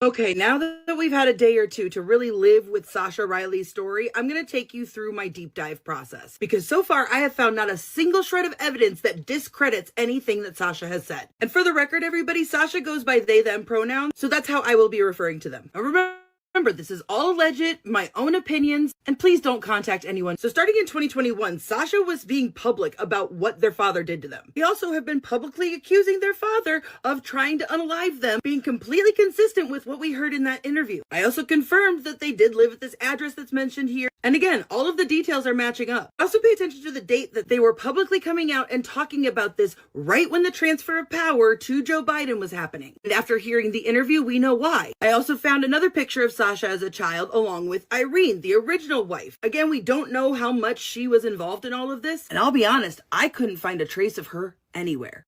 Okay, now that we've had a day or two to really live with Sasha Riley's story, I'm going to take you through my deep dive process. Because so far, I have found not a single shred of evidence that discredits anything that Sasha has said. And for the record, everybody, Sasha goes by they, them pronouns, so that's how I will be referring to them. Now remember, this is all alleged, my own opinions, and please don't contact anyone. So starting in 2021, Sasha was being public about what their father did to them. They also have been publicly accusing their father of trying to unalive them, being completely consistent with what we heard in that interview. I also confirmed that they did live at this address that's mentioned here. And again, all of the details are matching up. Also pay attention to the date that they were publicly coming out and talking about this right when the transfer of power to Joe Biden was happening. And after hearing the interview, we know why. I also found another picture of Sasha as a child along with Irene, the original wife. Again, we don't know how much she was involved in all of this. And I'll be honest, I couldn't find a trace of her anywhere.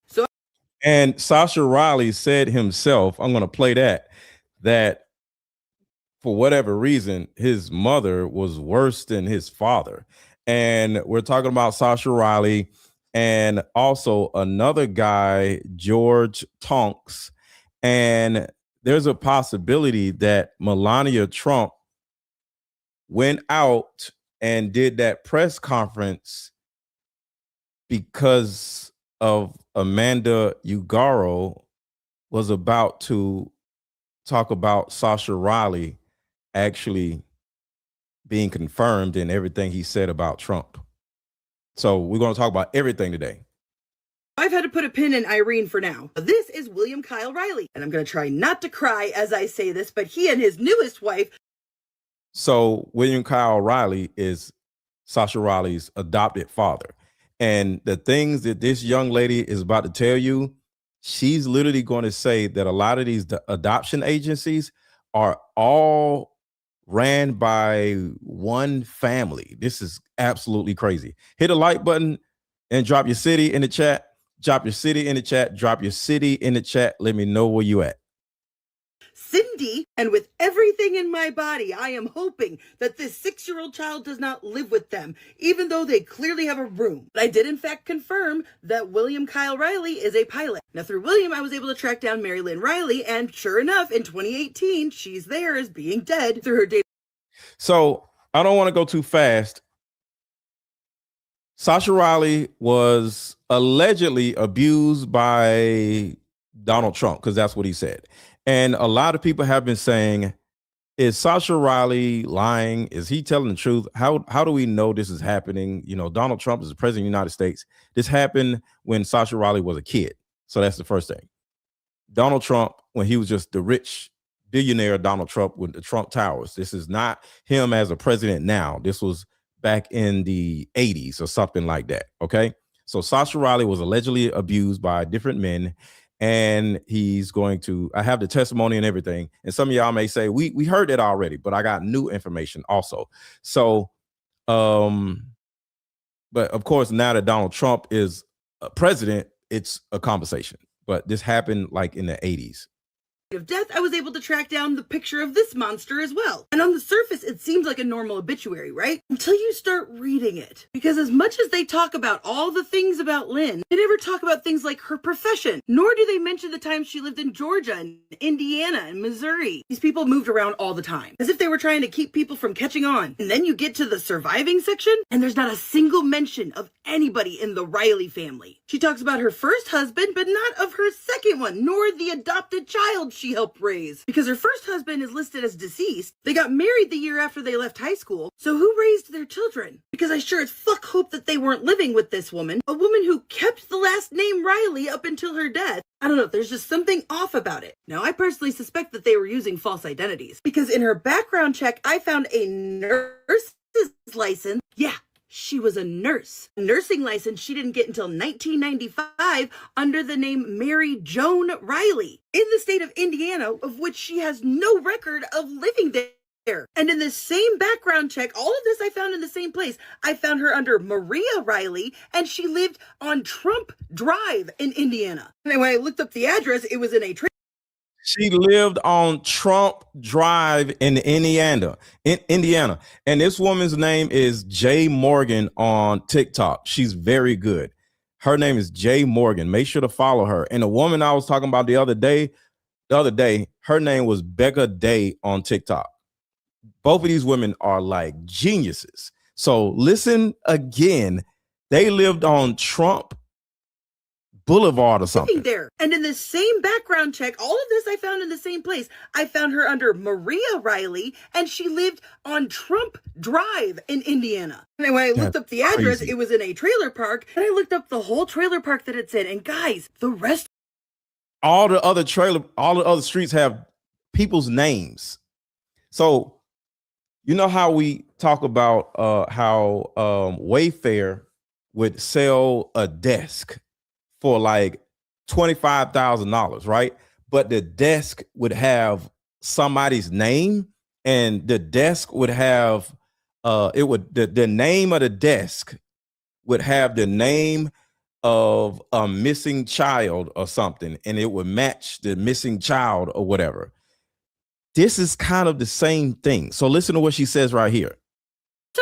And Sasha Riley said himself, I'm going to play that for whatever reason, his mother was worse than his father. And we're talking about Sasha Riley and also another guy, George Tonks. And there's a possibility that Melania Trump went out and did that press conference because of Amanda Ungaro was about to talk about Sasha Riley actually being confirmed in everything he said about Trump. So we're going to talk about everything today. I've had to put a pin in Irene for now. This is William Kyle Riley, and I'm going to try not to cry as I say this, but he and his newest wife. So William Kyle Riley is Sasha Riley's adopted father. And the things that this young lady is about to tell you, she's literally going to say that a lot of these adoption agencies are all ran by one family. This is absolutely crazy. Hit a like button and drop your city in the chat. Drop your city in the chat. Drop your city in the chat. Let me know where you at. Cindy, and with everything in my body, I am hoping that this 6-year-old child does not live with them, even though they clearly have a room. But I did in fact confirm that William Kyle Riley is a pilot. Now through William, I was able to track down Mary Lynn Riley, and sure enough, in 2018, she's there as being dead through her data. So I don't want to go too fast. Sasha Riley was allegedly abused by Donald Trump, because that's what he said. And a lot of people have been saying, is Sasha Riley lying? Is he telling the truth? How do we know this is happening? You know, Donald Trump is the president of the United States. This happened when Sasha Riley was a kid. So that's the first thing. Donald Trump, when he was just the rich billionaire Donald Trump with the Trump Towers. This is not him as a president now. This was back in the 80s or something like that. Okay. So Sasha Riley was allegedly abused by different men. And he's going to, I have the testimony and everything. And some of y'all may say, we heard that already, but I got new information also. So, but of course, now that Donald Trump is a president, it's a conversation. But this happened like in the 80s. Of death, I was able to track down the picture of this monster as well. And on the surface, it seems like a normal obituary, right? Until you start reading it. Because as much as they talk about all the things about Lynn, they never talk about things like her profession, nor do they mention the time she lived in Georgia and Indiana and Missouri. These people moved around all the time, as if they were trying to keep people from catching on. And then you get to the surviving section, and there's not a single mention of anybody in the Riley family. She talks about her first husband, but not of her second one, nor the adopted child she helped raise. Because her first husband is listed as deceased. They got married the year after they left high school. So who raised their children? Because I sure as fuck hope that they weren't living with this woman, a woman who kept the last name Riley up until her death. I don't know, there's just something off about it. Now, I personally suspect that they were using false identities. Because in her background check, I found a nurse's license. Yeah. She was a nurse. A nursing license she didn't get until 1995 under the name Mary Joan Riley in the state of Indiana, of which she has no record of living there. And in the same background check, all of this I found in the same place. I found her under Maria Riley, and she lived on Trump Drive in Indiana. And when I looked up the address, it was in a She lived on Trump Drive in Indiana. And this woman's name is Jay Morgan on TikTok. She's very good. Her name is Jay Morgan. Make sure to follow her. And the woman I was talking about the other day, the other day. Her name was Becca Day on TikTok. Both of these women are like geniuses. So listen again. They lived on Trump Boulevard or something. There. And in the same background check, all of this I found in the same place. I found her under Maria Riley, and she lived on Trump Drive in Indiana. And when I looked up the address, it was in a trailer park. And I looked up the whole trailer park that it's in. And guys, the rest. All the other streets have people's names. So, you know how we talk about how Wayfair would sell a desk for like $25,000, right? But the desk would have somebody's name, and the desk would have the name of the desk would have the name of a missing child or something, and it would match the missing child or whatever. This is kind of the same thing. So listen to what she says right here.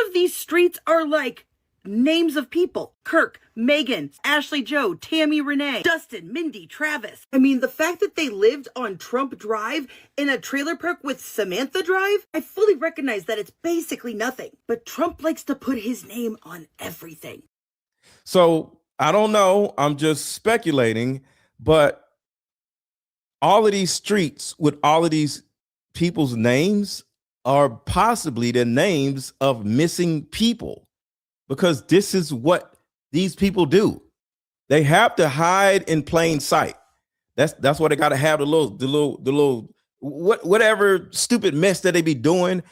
Of these streets are like names of people: Kirk, Megan, Ashley Joe, Tammy Renee, Dustin, Mindy, Travis. I mean, the fact that they lived on Trump Drive in a trailer park with Samantha Drive, I fully recognize that it's basically nothing. But Trump likes to put his name on everything. So I don't know. I'm just speculating, but all of these streets with all of these people's names are possibly the names of missing people, because this is what these people do. They have to hide in plain sight. That's why they got to have the little whatever stupid mess that they be doing.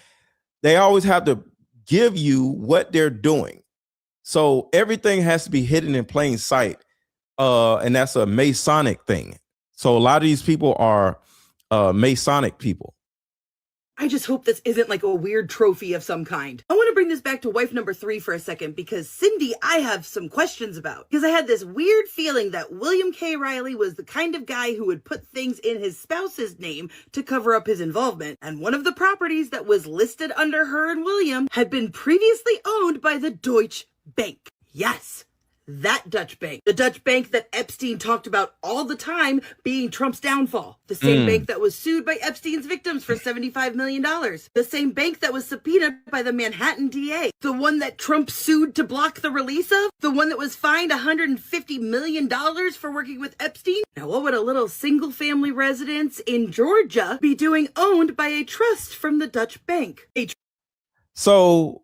They always have to give you what they're doing. So everything has to be hidden in plain sight. And that's a Masonic thing. So a lot of these people are Masonic people. I just hope this isn't like a weird trophy of some kind. I want to bring this back to wife number 3 for a second, because Cindy, I have some questions about. Because I had this weird feeling that William K. Riley was the kind of guy who would put things in his spouse's name to cover up his involvement. And one of the properties that was listed under her and William had been previously owned by the Deutsche Bank. Yes, that Dutch bank. The Dutch bank that Epstein talked about all the time being Trump's downfall. The same bank that was sued by Epstein's victims for $75 million. The same bank that was subpoenaed by the Manhattan DA. The one that Trump sued to block the release of. The one that was fined $150 million for working with Epstein. Now, what would a little single family residence in Georgia be doing owned by a trust from the Dutch bank? So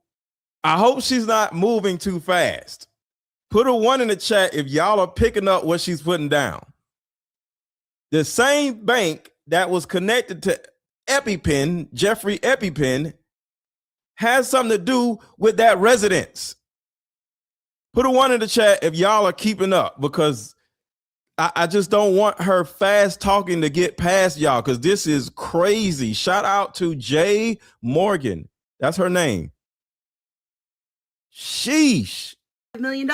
I hope she's not moving too fast. Put a 1 in the chat if y'all are picking up what she's putting down. The same bank that was connected to EpiPen, Jeffrey EpiPen, has something to do with that residence. Put a 1 in the chat if y'all are keeping up, because I just don't want her fast talking to get past y'all, because this is crazy. Shout out to Jay Morgan. That's her name. Sheesh. $1 million.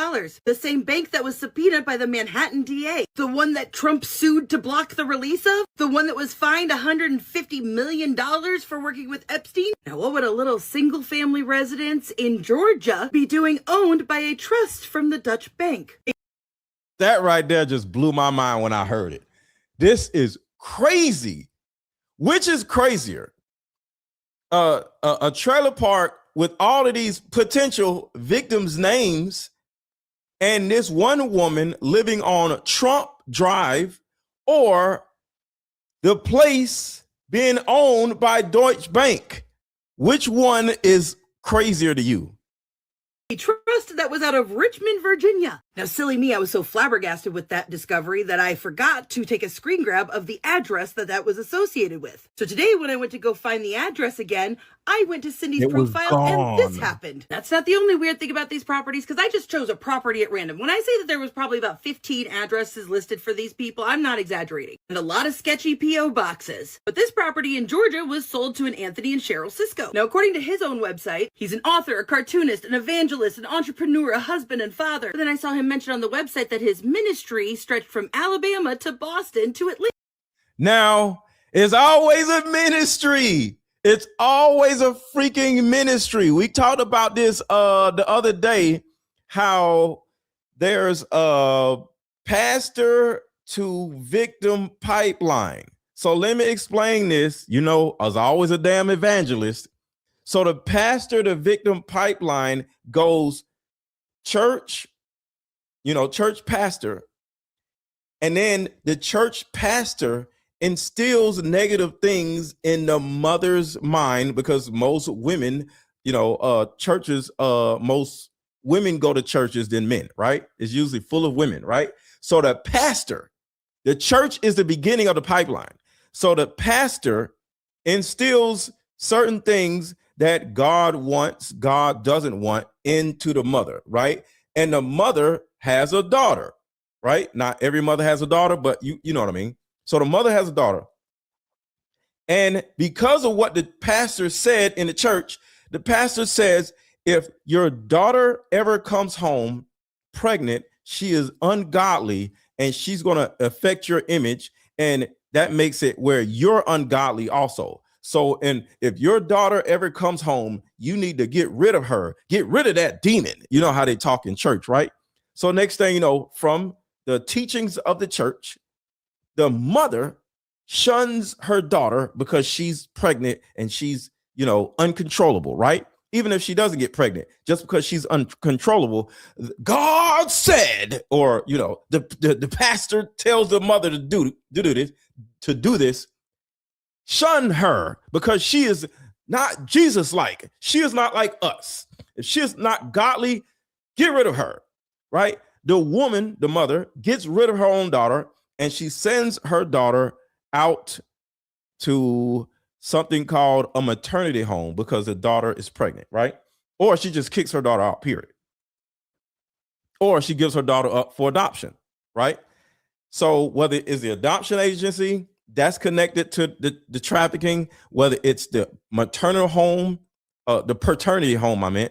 The same bank that was subpoenaed by the Manhattan DA. The one that Trump sued to block the release of. The one that was fined $150 million for working with Epstein. Now, what would a little single family residence in Georgia be doing owned by a trust from the Dutch bank? That right there just blew my mind when I heard it. This is crazy. Which is crazier? A trailer park with all of these potential victims' names, and this one woman living on Trump Drive, or the place being owned by Deutsche Bank? Which one is crazier to you? A trust that was out of Richmond, Virginia. Now, silly me, I was so flabbergasted with that discovery that I forgot to take a screen grab of the address that was associated with. So today, when I went to go find the address again, I went to Cindy's profile and this happened. That's not the only weird thing about these properties, because I just chose a property at random. When I say that there was probably about 15 addresses listed for these people, I'm not exaggerating. And a lot of sketchy P.O. boxes. But this property in Georgia was sold to an Anthony and Cheryl Cisco. Now, according to his own website, he's an author, a cartoonist, an evangelist, an entrepreneur, a husband and father. But then I saw him mention on the website that his ministry stretched from Alabama to Boston to Atlanta. Now, it's always a ministry. It's always a freaking ministry. We talked about this the other day, how there's a pastor to victim pipeline. So let me explain this. You know, as always, a damn evangelist. So the pastor to victim pipeline goes church, church pastor. And then the church pastor instills negative things in the mother's mind, because most women, churches, most women go to churches than men, right? It's usually full of women, right? So the pastor, the church is the beginning of the pipeline. So the pastor instills certain things that God wants, God doesn't want into the mother, right? And the mother has a daughter, right? Not every mother has a daughter, but you know what I mean? So the mother has a daughter. And because of what the pastor said in the church, the pastor says, if your daughter ever comes home pregnant, she is ungodly and she's going to affect your image. And that makes it where you're ungodly also. So, and if your daughter ever comes home, you need to get rid of her, get rid of that demon. You know how they talk in church, right? So next thing you know, from the teachings of the church, the mother shuns her daughter because she's pregnant and she's, uncontrollable, right? Even if she doesn't get pregnant, just because she's uncontrollable, God said, or, the pastor tells the mother to do this, shun her because she is not Jesus-like. She is not like us. If she is not godly, get rid of her, right? The woman, the mother, gets rid of her own daughter and she sends her daughter out to something called a maternity home because the daughter is pregnant, right? Or she just kicks her daughter out, period. Or she gives her daughter up for adoption, right? So whether it's the adoption agency that's connected to the trafficking, whether it's the maternal home, the paternity home,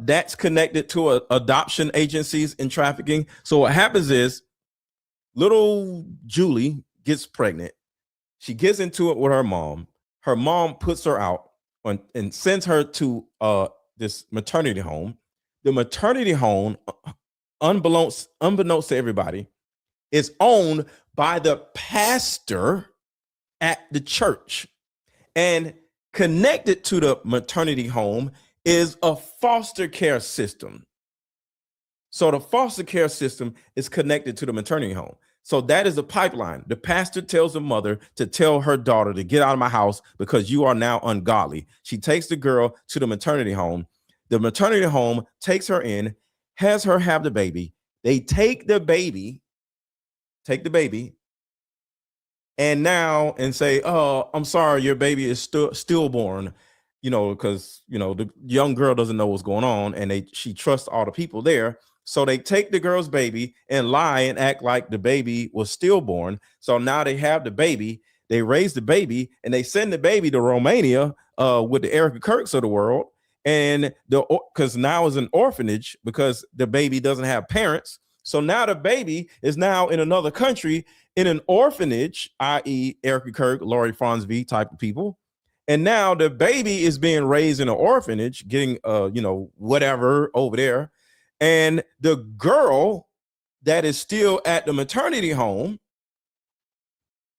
that's connected to adoption agencies in trafficking. So what happens is little Julie gets pregnant. She gets into it with her mom. Her mom puts her out and sends her to this maternity home. The maternity home, unbeknownst to everybody, is owned by the pastor at the church. And connected to the maternity home is a foster care system. So the foster care system is connected to the maternity home. So that is a pipeline. The pastor tells the mother to tell her daughter to get out of my house because you are now ungodly. She takes the girl to the maternity home. The maternity home takes her in, has her have the baby. They take the baby, and say, oh, I'm sorry, your baby is stillborn, because, the young girl doesn't know what's going on and she trusts all the people there. So they take the girl's baby and lie and act like the baby was stillborn. So now they have the baby, they raise the baby, and they send the baby to Romania with the Erika Kirks of the world. And because now it's an orphanage because the baby doesn't have parents. So now the baby is now in another country in an orphanage, i.e. Erika Kirk, Laurie Fonzby type of people. And now the baby is being raised in an orphanage, getting, whatever over there. And the girl that is still at the maternity home,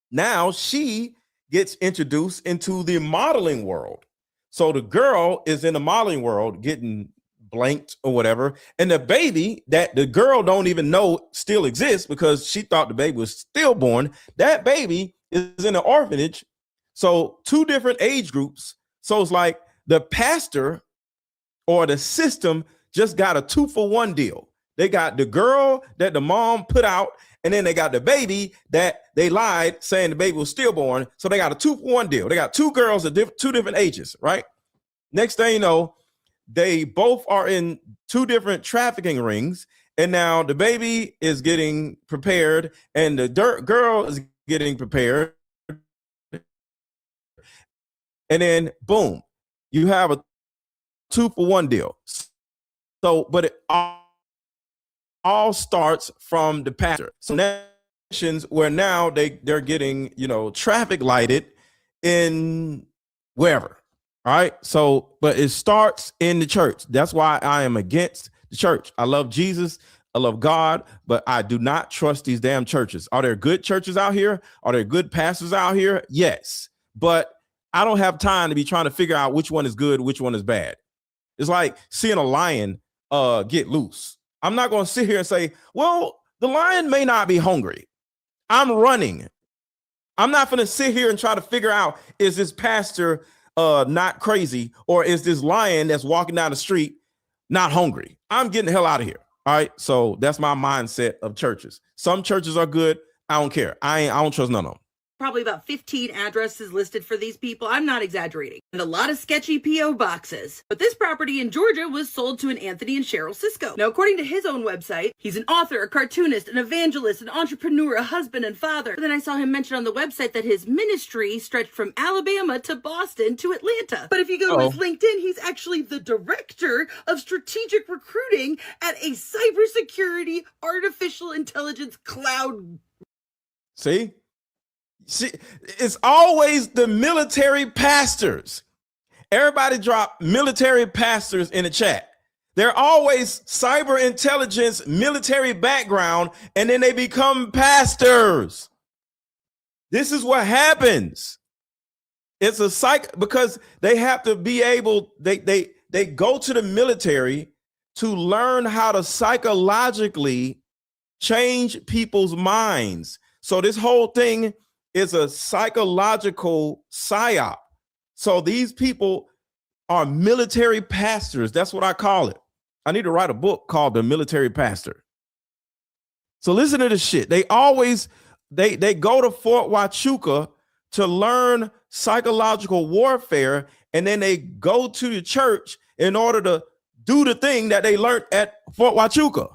now she gets introduced into the modeling world. So the girl is in the modeling world getting blanked or whatever. And the baby that the girl don't even know still exists because she thought the baby was stillborn. That baby is in an orphanage. So two different age groups. So it's like the pastor or the system just got a 2-for-1 deal. They got the girl that the mom put out, and then they got the baby that they lied saying the baby was stillborn. So they got a 2-for-1 deal. They got two girls at two different ages, right? Next thing you know, they both are in two different trafficking rings. And now the baby is getting prepared and the girl is getting prepared. And then boom, you have a 2-for-1 deal. So, but it all starts from the pastor. So nations where now they're getting, traffic lighted in wherever. All right. So, but it starts in the church. That's why I am against the church. I love Jesus. I love God, but I do not trust these damn churches. Are there good churches out here? Are there good pastors out here? Yes. But I don't have time to be trying to figure out which one is good, which one is bad. It's like seeing a lion get loose. I'm not going to sit here and say, well, the lion may not be hungry. I'm running. I'm not going to sit here and try to figure out, is this pastor not crazy, or is this lion that's walking down the street not hungry? I'm getting the hell out of here. All right. So that's my mindset of churches. Some churches are good. I don't care. I don't trust none of them. Probably about 15 addresses listed for these people. I'm not exaggerating. And a lot of sketchy P.O. boxes. But this property in Georgia was sold to an Anthony and Cheryl Cisco. Now, according to his own website, he's an author, a cartoonist, an evangelist, an entrepreneur, a husband, and father. But then I saw him mention on the website that his ministry stretched from Alabama to Boston to Atlanta. But if you go to his LinkedIn, he's actually the director of strategic recruiting at a cybersecurity artificial intelligence cloud. See, it's always the military pastors. Everybody drop military pastors in the chat. They're always cyber intelligence, military background, and then they become pastors. This is what happens. It's a because they have to be able, they go to the military to learn how to psychologically change people's minds. So this whole thing is a psychological psyop. So these people are military pastors. That's what I call it. I need to write a book called The Military Pastor. So listen to this shit. They always, they go to Fort Huachuca to learn psychological warfare, and then they go to the church in order to do the thing that they learned at Fort Huachuca.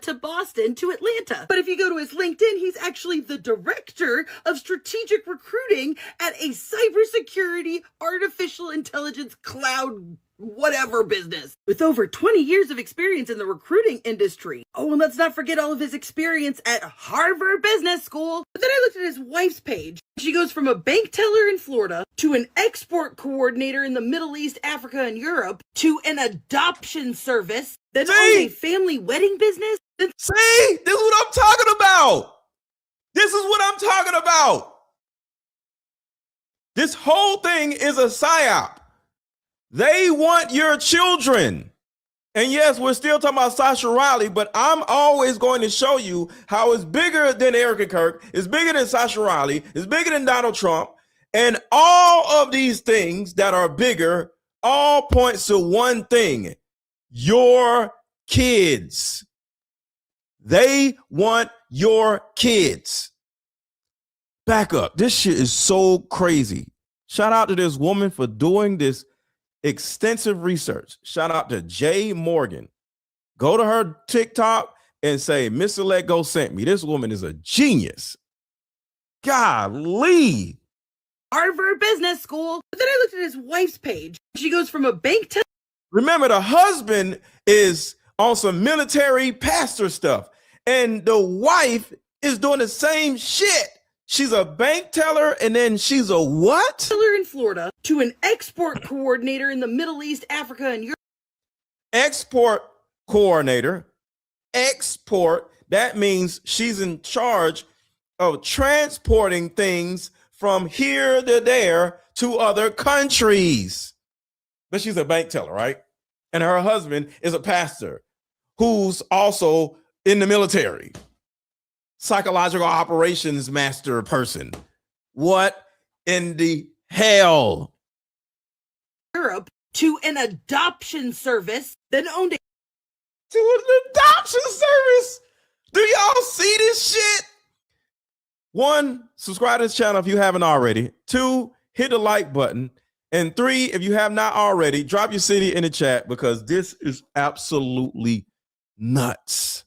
To Boston to Atlanta. But if you go to his LinkedIn, he's actually the director of strategic recruiting at a cybersecurity artificial intelligence cloud whatever business with over 20 years of experience in the recruiting industry. Oh, and let's not forget all of his experience at Harvard Business School. But then I looked at his wife's page. She goes from a bank teller in Florida to an export coordinator in the Middle East, Africa, and Europe to an adoption service, then owns a family wedding business. See, this is what I'm talking about. This is what I'm talking about. This whole thing is a psyop. They want your children. And yes, we're still talking about Sasha Riley, but I'm always going to show you how it's bigger than Erika Kirk, it's bigger than Sasha Riley, it's bigger than Donald Trump. And all of these things that are bigger all points to one thing: your kids. They want your kids. Back up. This shit is so crazy. Shout out to this woman for doing this extensive research. Shout out to Jay Morgan. Go to her TikTok and say, Mr. Let Go sent me. This woman is a genius. Golly. Harvard Business School. But then I looked at his wife's page. She goes from a bank teller. Remember, the husband is on some military pastor stuff, and the wife is doing the same shit. She's a bank teller, and then she's a what? Teller in Florida to an export coordinator in the Middle East, Africa, and Europe. Export coordinator. Export. That means she's in charge of transporting things from here to there to other countries. But she's a bank teller, right? And her husband is a pastor who's also in the military. Psychological operations master person. What in the hell? Europe to an adoption service, then owned a to an adoption service. Do y'all see this shit? 1, subscribe to this channel if you haven't already. 2, hit the like button. And 3, if you have not already, drop your city in the chat, because this is absolutely nuts.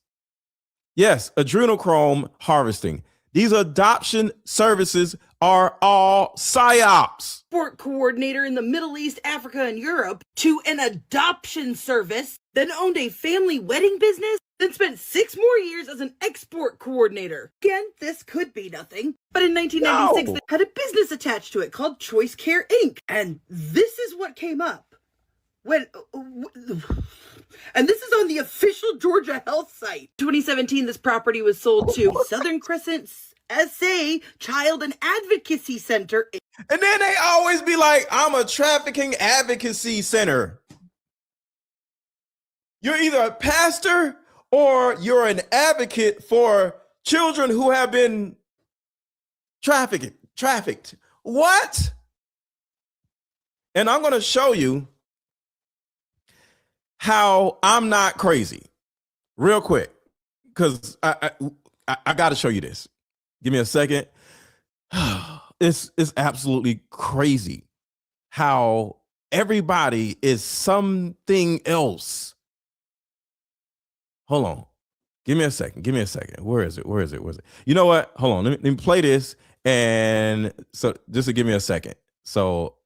Yes, adrenochrome harvesting. These adoption services are all psyops. Export coordinator in the Middle East, Africa, and Europe to an adoption service, then owned a family wedding business, then spent 6 more years as an export coordinator. Again, this could be nothing. But in 1996, they had a business attached to it called Choice Care Inc. And this is what came up. when and this is on the official Georgia Health site. 2017, this property was sold to Southern Crescent SA Child and Advocacy Center. And then they always be like, I'm a trafficking advocacy center. You're either a pastor or you're an advocate for children who have been trafficked. What? And I'm going to show you how I'm not crazy real quick, because I got to show you this. Give me a second. It's absolutely crazy how everybody is something else. Hold on. Give me a second. Where is it? You know what? Hold on. Let me play this. And so just to give me a second. So,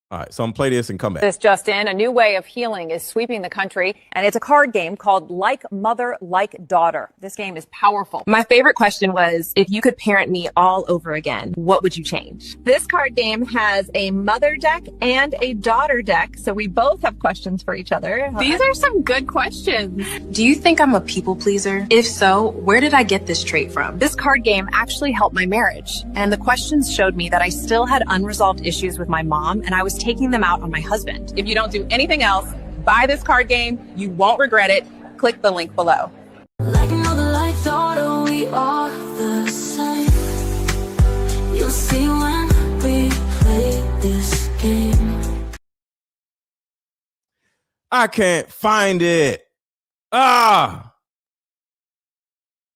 all right. So I'm play this and come back. This just in, a new way of healing is sweeping the country, and it's a card game called Like Mother, Like Daughter. This game is powerful. My favorite question was, if you could parent me all over again, what would you change? This card game has a mother deck and a daughter deck, so we both have questions for each other. These are some good questions. Do you think I'm a people pleaser? If so, where did I get this trait from? This card game actually helped my marriage, and the questions showed me that I still had unresolved issues with my mom, and I was taking them out on my husband. If you don't do anything else, buy this card game. You won't regret it. Click the link below. Like another light thought, we are the same. You'll see when we play this game. I can't find it. All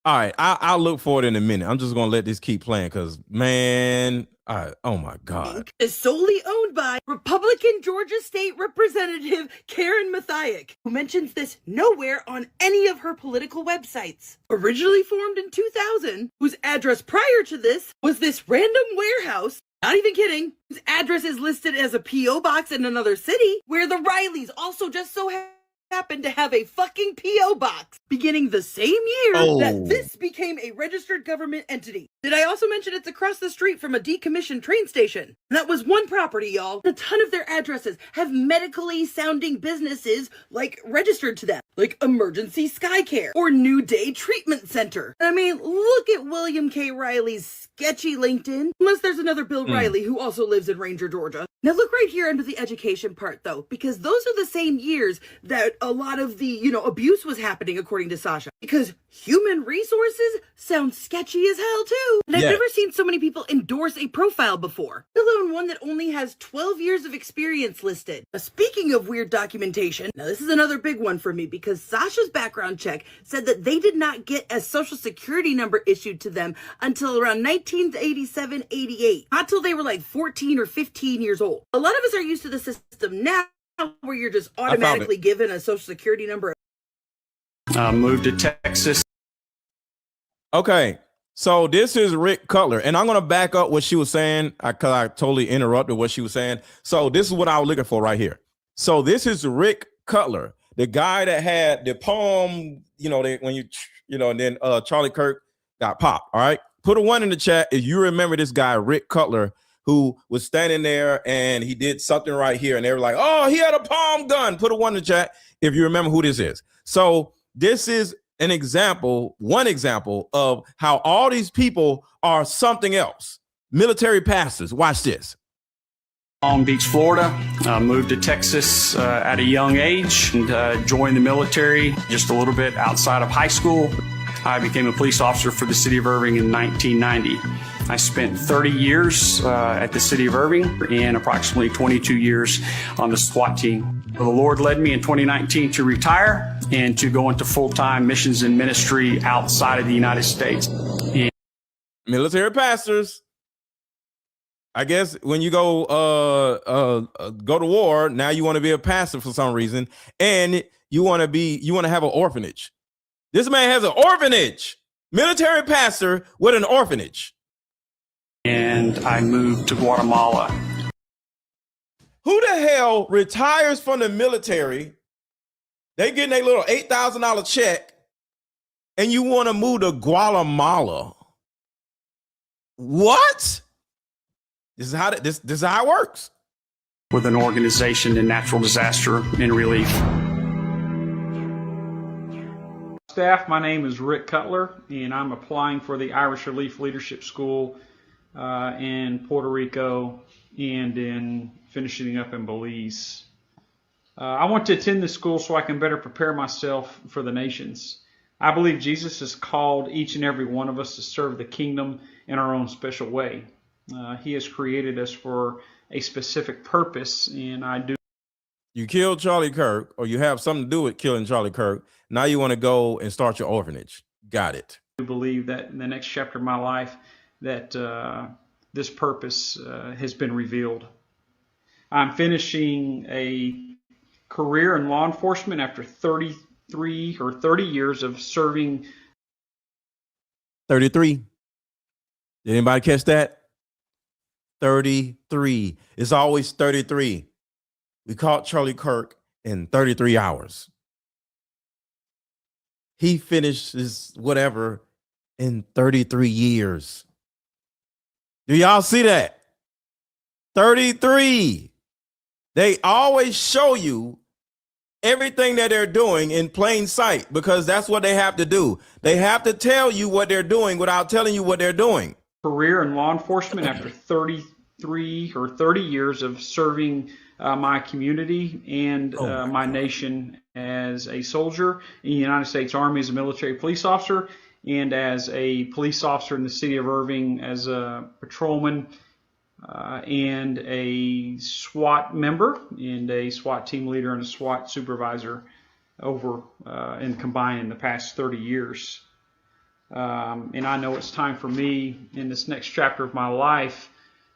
right, I'll look for it in a minute. I'm just gonna let this keep playing because, man, oh my God. Is solely owned by Republican Georgia State Representative Karen Mathiak, who mentions this nowhere on any of her political websites. Originally formed in 2000, whose address prior to this was this random warehouse. Not even kidding. Whose address is listed as a P.O. box in another city, where the Rileys also just so happened to have a fucking P.O. box, beginning the same year that this became a registered government entity. Did I also mention it's across the street from a decommissioned train station? And that was one property, y'all. A ton of their addresses have medically sounding businesses like registered to them, like Emergency Sky Care or New Day Treatment Center. I mean, look at William K. Riley's sketchy LinkedIn, unless there's another Bill Riley who also lives in Ranger, Georgia. Now look right here under the education part though, because those are the same years that a lot of the, abuse was happening, according to Sasha. Because human resources sound sketchy as hell too. And I've never seen so many people endorse a profile before, let alone one that only has 12 years of experience listed. Now, speaking of weird documentation, now this is another big one for me because Sasha's background check said that they did not get a social security number issued to them until around 1987-88. Not till they were like 14 or 15 years old. A lot of us are used to the system now where you're just automatically given a social security number. Moved to Texas. Okay, so this is Rick Cutler, and I'm going to back up what she was saying because I totally interrupted what she was saying. So this is what I was looking for right here. So this is Rick Cutler, the guy that had the poem, and then Charlie Kirk got popped. All right, put a 1 in the chat if you remember this guy, Rick Cutler, who was standing there and he did something right here, and they were like, "Oh, he had a palm gun." Put a 1 in the chat if you remember who this is. So this is one example of how all these people are something else. Military pastors. Watch this. Long Beach, Florida. Moved to Texas at a young age and joined the military just a little bit outside of high school. I became a police officer for the city of Irving in 1990. I spent 30 years at the city of Irving and approximately 22 years on the SWAT team. The Lord led me in 2019 to retire and to go into full-time missions and ministry outside of the United States. Military pastors. I guess when you go to war, now you want to be a pastor for some reason, and you want to have an orphanage. This man has an orphanage. Military pastor with an orphanage. And I moved to Guatemala. Who the hell retires from the military? They getting a little $8,000 check, and you want to move to Guatemala? What? This is how it works. with an organization in natural disaster and relief. Staff, my name is Rick Cutler, and I'm applying for the Irish Relief Leadership School in Puerto Rico and in finishing up in Belize. I want to attend this school so I can better prepare myself for the nations. I believe Jesus has called each and every one of us to serve the kingdom in our own special way. He has created us for a specific purpose, and I do. You killed Charlie Kirk, or you have something to do with killing Charlie Kirk. Now you want to go and start your orphanage. Got it. I believe that in the next chapter of my life that this purpose has been revealed. I'm finishing a career in law enforcement after 33 or 30 years of serving. 33. Did anybody catch that? 33. It's always 33. We caught Charlie Kirk in 33 hours. He finished his whatever in 33 years. Do y'all see that? 33. They always show you everything that they're doing in plain sight because that's what they have to do. They have to tell you what they're doing without telling you what they're doing. Career in law enforcement after 33 or 30 years of serving my community and my nation as a soldier in the United States Army as a military police officer and as a police officer in the city of Irving as a patrolman and a SWAT member and a SWAT team leader and a SWAT supervisor over and combined in the past 30 years. And I know it's time for me in this next chapter of my life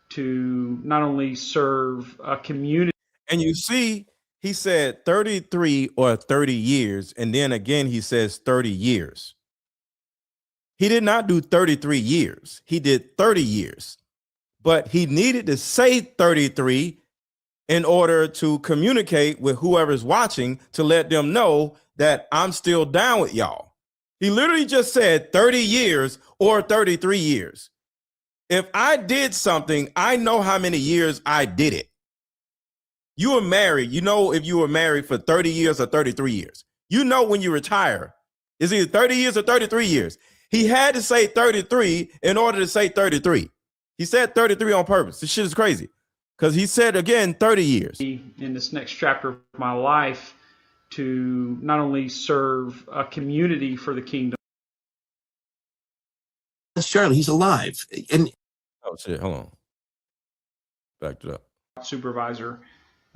to not only serve a community. And you see, he said 33 or 30 years. And then again, he says 30 years. He did not do 33 years. He did 30 years. But he needed to say 33 in order to communicate with whoever's watching to let them know that I'm still down with y'all. He literally just said 30 years or 33 years. If I did something, I know how many years I did it. You were married. You know if you were married for 30 years or 33 years. You know when you retire, it's either 30 years or 33 years. He had to say 33 in order to say 33. He said 33 on purpose. This shit is crazy because he said, again, 30 years. In this next chapter of my life to not only serve a community for the kingdom. That's Charlie. He's alive. And oh, shit. Hold on. Backed it up. Supervisor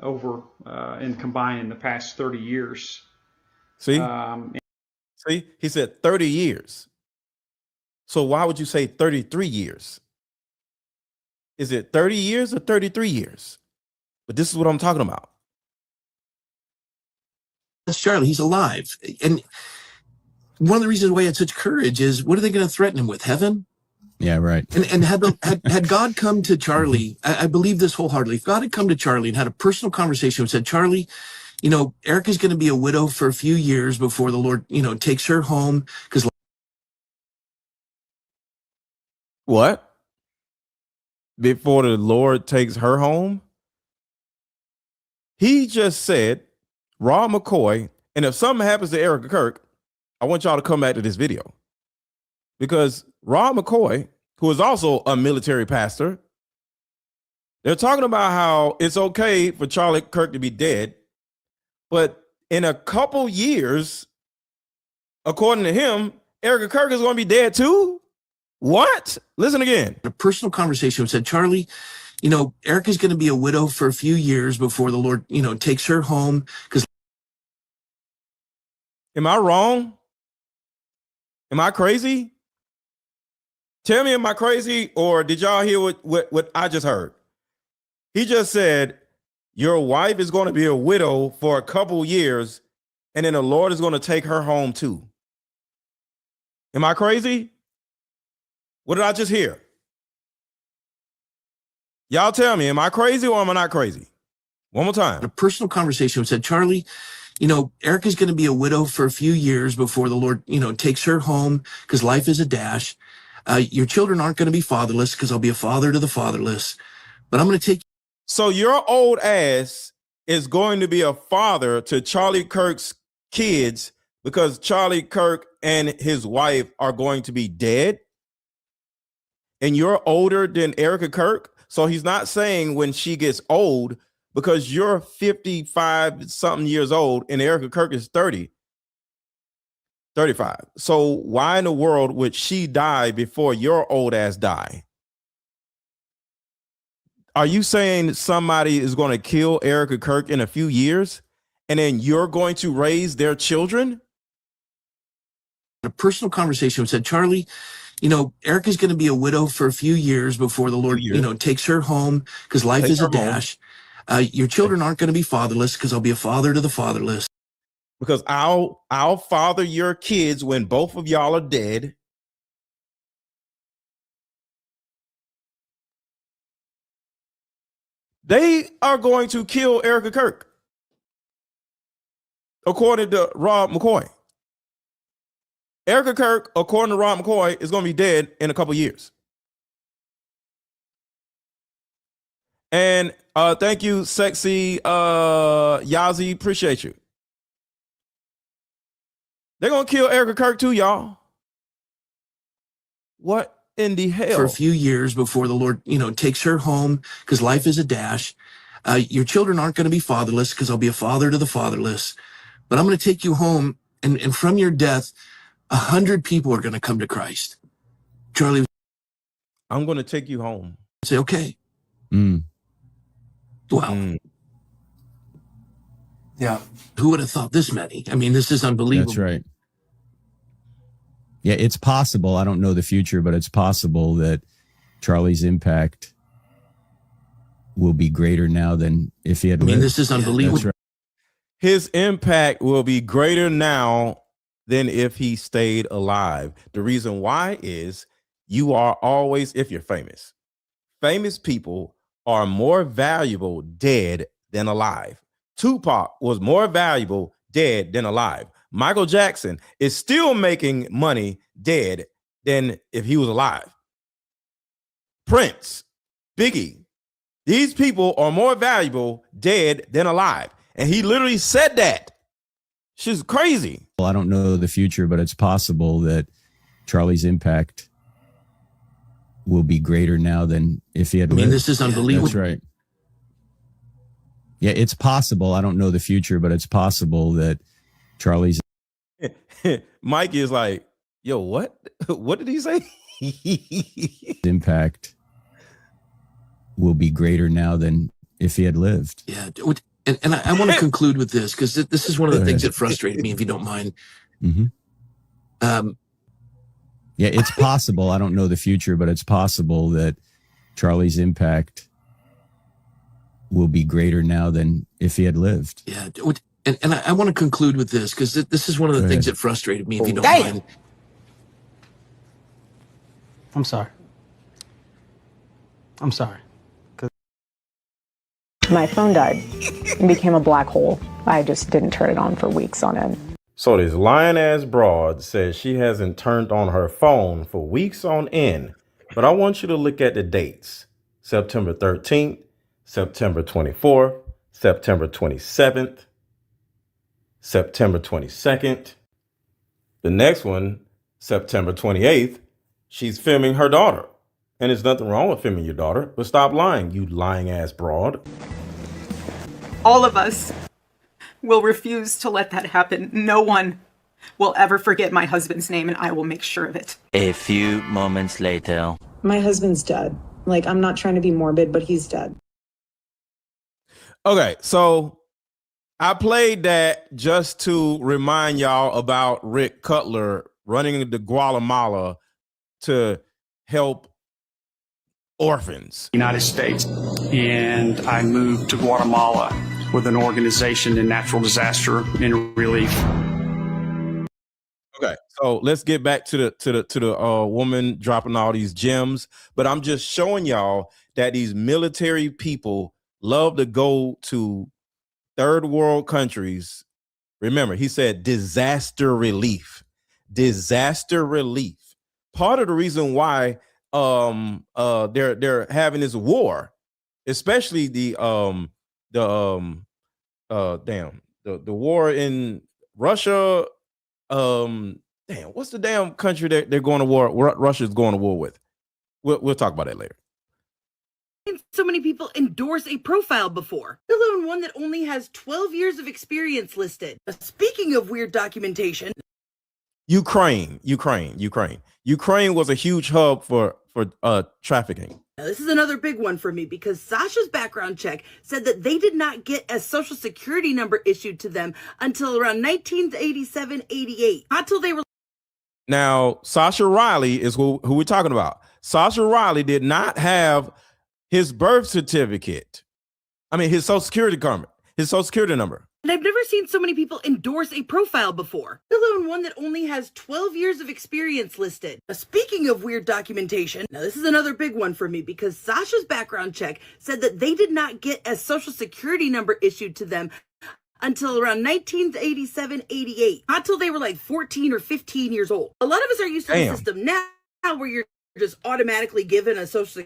over and combined in the past 30 years. See? See? He said 30 years. So why would you say 33 years? Is it 30 years or 33 years? But this is what I'm talking about. that's Charlie. He's alive. And one of the reasons why he had such courage is what are they going to threaten him with? Heaven? Yeah, right. And had God come to Charlie, I believe this wholeheartedly. If God had come to Charlie and had a personal conversation and said, Charlie, you know, Erika's going to be a widow for a few years before the Lord, you know, takes her home. Because what? Before the Lord takes her home? He just said, Rob McCoy, and if something happens to Erika Kirk, I want y'all to come back to this video. Because Rob McCoy, who is also a military pastor, they're talking about how it's okay for Charlie Kirk to be dead, but in a couple years, according to him, Erika Kirk is going to be dead too? What? Listen again. a personal conversation said, Charlie, you know, Erika's going to be a widow for a few years before the Lord, you know, takes her home. Because am I wrong? Am I crazy? Tell me, am I crazy, or did y'all hear what I just heard? He just said, your wife is going to be a widow for a couple years, and then the Lord is going to take her home too. Am I crazy? What did I just hear? Y'all tell me, am I crazy or am I not crazy? One more time. a personal conversation said, Charlie, you know, Erika's going to be a widow for a few years before the Lord, you know, takes her home because life is a dash. Your children aren't going to be fatherless because I'll be a father to the fatherless. But I'm going to take. So your old ass is going to be a father to Charlie Kirk's kids because Charlie Kirk and his wife are going to be dead. And you're older than Erika Kirk. So he's not saying when she gets old, because you're 55 something years old and Erika Kirk is 35. So why in the world would she die before your old ass die? Are you saying somebody is going to kill Erika Kirk in a few years and then you're going to raise their children? A personal conversation said, Charlie, Erica's going to be a widow for a few years before the Lord, takes her home, because life is a dash. Your children aren't going to be fatherless, because I'll be a father to the fatherless. Because I'll father your kids when both of y'all are dead. They are going to kill Erika Kirk, according to Rob McCoy. Erika Kirk, according to Rob McCoy, is going to be dead in a couple years. And thank you, sexy Yazi. Appreciate you. They're going to kill Erika Kirk too, y'all. What in the hell? For a few years before the Lord, takes her home, because life is a dash. Your children aren't going to be fatherless, because I'll be a father to the fatherless. But I'm going to take you home, and from your death, 100 people are going to come to Christ. Charlie, I'm going to take you home. Say, okay. Well, yeah. Who would have thought this many? I mean, this is unbelievable. That's right. Yeah, it's possible. I don't know the future, but it's possible that Charlie's impact will be greater now than if he had lived. This is unbelievable. That's right. His impact will be greater now than if he stayed alive. The reason why is you are always, if you're famous people are more valuable dead than alive. Tupac was more valuable dead than alive. Michael Jackson is still making money dead than if he was alive. Prince, Biggie, these people are more valuable dead than alive. And he literally said that. She's crazy. Well, I don't know the future, but it's possible that Charlie's impact will be greater now than if he had lived. This is unbelievable. That's right. Yeah, it's possible. I don't know the future, but it's possible that Charlie's Mike is like, yo, what? What did he say? impact will be greater now than if he had lived. Yeah. And I want to conclude with this, because this is one of the things that frustrated me, if you don't mind. Yeah, it's possible. I don't know the future, but it's possible that Charlie's impact will be greater now than if he had lived. Yeah. And I want to conclude with this, because this is one of the things that frustrated me, if you don't mind. I'm sorry. My phone died and became a black hole. I just didn't turn it on for weeks on end. So this lying ass broad says she hasn't turned on her phone for weeks on end. But I want you to look at the dates. September 13th, September 24th, September 27th, September 22nd. The next one, September 28th, she's filming her daughter. And there's nothing wrong with filming your daughter, but stop lying, you lying ass broad. All of us will refuse to let that happen. No one will ever forget my husband's name, and I will make sure of it. A few moments later. My husband's dead. I'm not trying to be morbid, but he's dead. Okay, so I played that just to remind y'all about Rick Cutler running into Guatemala to help orphans. United States. And I moved to Guatemala with an organization in natural disaster and relief. Okay, so let's get back to the woman dropping all these gems. But I'm just showing y'all that these military people love to go to third world countries. Remember, he said disaster relief. Disaster relief. Part of the reason why they're having this war especially the war in Russia. What's the damn country that they're going to war? Russia's going to war with. We'll talk about that later. So many people endorse a profile before, let alone one that only has 12 years of experience listed. Speaking of weird documentation, Ukraine was a huge hub for trafficking. now this is another big one for me because Sasha's background check said that they did not get a social security number issued to them until around 1987-88. Not till they were. Now, Sasha Riley is who we're talking about. Sasha Riley did not have his birth certificate. I mean, his social security number. And I've never seen so many people endorse a profile before, let alone one that only has 12 years of experience listed. Speaking of weird documentation, now this is another big one for me because Sasha's background check said that they did not get a social security number issued to them until around 1987-88. Not till they were like 14 or 15 years old. A lot of us are used to the system now where you're just automatically given a social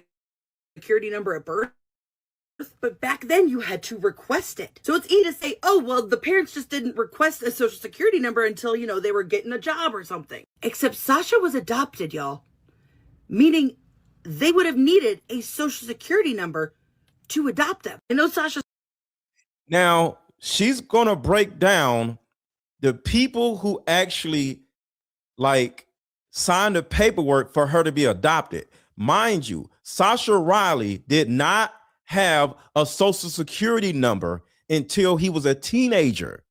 security number at birth. But back then you had to request it. So it's easy to say, oh, well, the parents just didn't request a social security number until, they were getting a job or something. Except Sasha was adopted, y'all. Meaning they would have needed a social security number to adopt them. I know Sasha. Now, she's going to break down the people who actually signed the paperwork for her to be adopted. Mind you, Sasha Riley did not have a social security number until he was a teenager.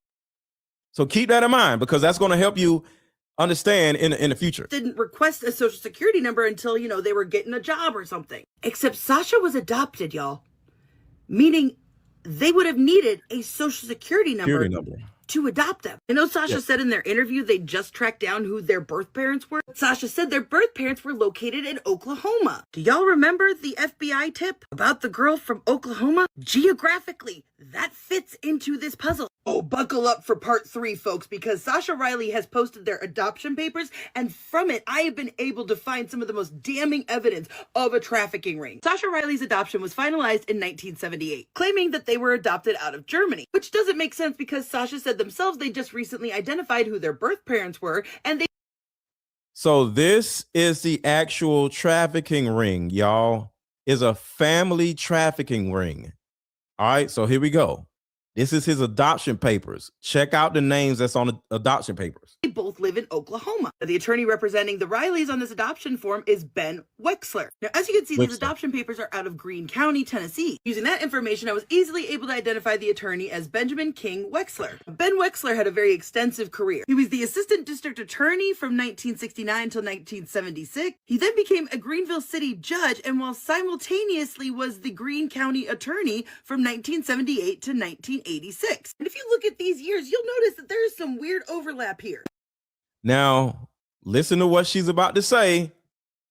So keep that in mind because that's going to help you understand in the future. Didn't request a social security number until, they were getting a job or something. Except Sasha was adopted, y'all. Meaning they would have needed a social security number to adopt them. I know Sasha said in their interview they just tracked down who their birth parents were. Sasha said their birth parents were located in Oklahoma. Do y'all remember the FBI tip about the girl from Oklahoma? Geographically, that fits into this puzzle. Oh, buckle up for part 3, folks, because Sasha Riley has posted their adoption papers, and from it, I have been able to find some of the most damning evidence of a trafficking ring. Sasha Riley's adoption was finalized in 1978, claiming that they were adopted out of Germany, which doesn't make sense because Sasha said themselves they just recently identified who their birth parents were, and they. So this is the actual trafficking ring, y'all. Is a family trafficking ring. All right, so here we go. This is his adoption papers. Check out the names that's on the adoption papers. They both live in Oklahoma. The attorney representing the Rileys on this adoption form is Ben Wexler. Now, as you can see, these adoption papers are out of Greene County, Tennessee. Using that information, I was easily able to identify the attorney as Benjamin King Wexler. Ben Wexler had a very extensive career. He was the assistant district attorney from 1969 till 1976. He then became a Greenville City judge and while simultaneously was the Greene County attorney from 1978 to 1986. And if you look at these years, you'll notice that there is some weird overlap here. Now, listen to what she's about to say.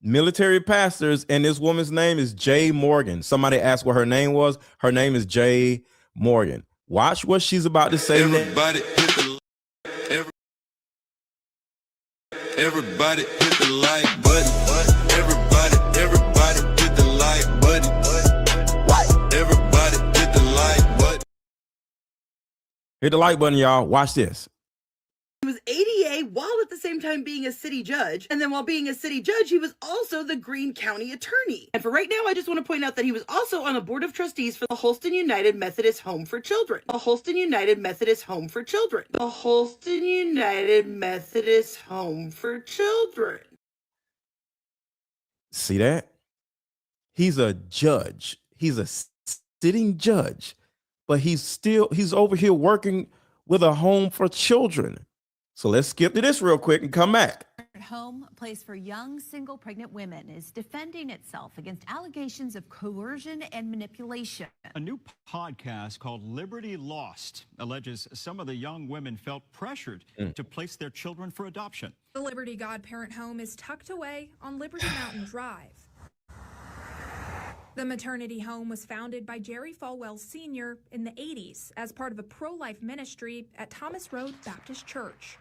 Military pastors, and this woman's name is Jay Morgan. Somebody asked what her name was. Her name is Jay Morgan. Watch what she's about to say. Everybody hit the everybody hit the like button. Everybody hit the like button. Everybody hit the like button. Hit the like button, y'all. Watch this. He was ADA while at the same time being a city judge. And then while being a city judge, he was also the Greene County attorney. And for right now, I just want to point out that he was also on the board of trustees for the Holston United Methodist Home for Children. The Holston United Methodist Home for Children. The Holston United Methodist Home for Children. See that? He's a judge. He's a sitting judge. But he's over here working with a home for children. So let's skip to this real quick and come back. Home, a place for young, single, pregnant women, is defending itself against allegations of coercion and manipulation. A new podcast called Liberty Lost alleges some of the young women felt pressured to place their children for adoption. The Liberty Godparent home is tucked away on Liberty Mountain Drive. The maternity home was founded by Jerry Falwell Sr. in the 80s as part of a pro-life ministry at Thomas Road Baptist Church.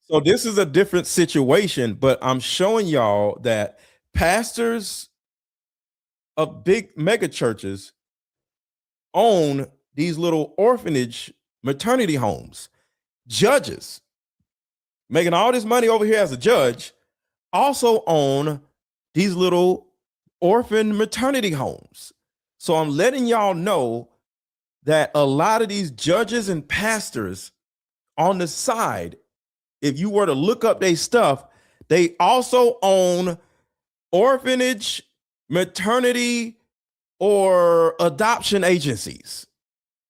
So this is a different situation, but I'm showing y'all that pastors of big mega churches own these little orphanage maternity homes. Judges making all this money over here as a judge also own these little orphan maternity homes. So I'm letting y'all know that a lot of these judges and pastors on the side, if you were to look up their stuff, they also own orphanage, maternity, or adoption agencies.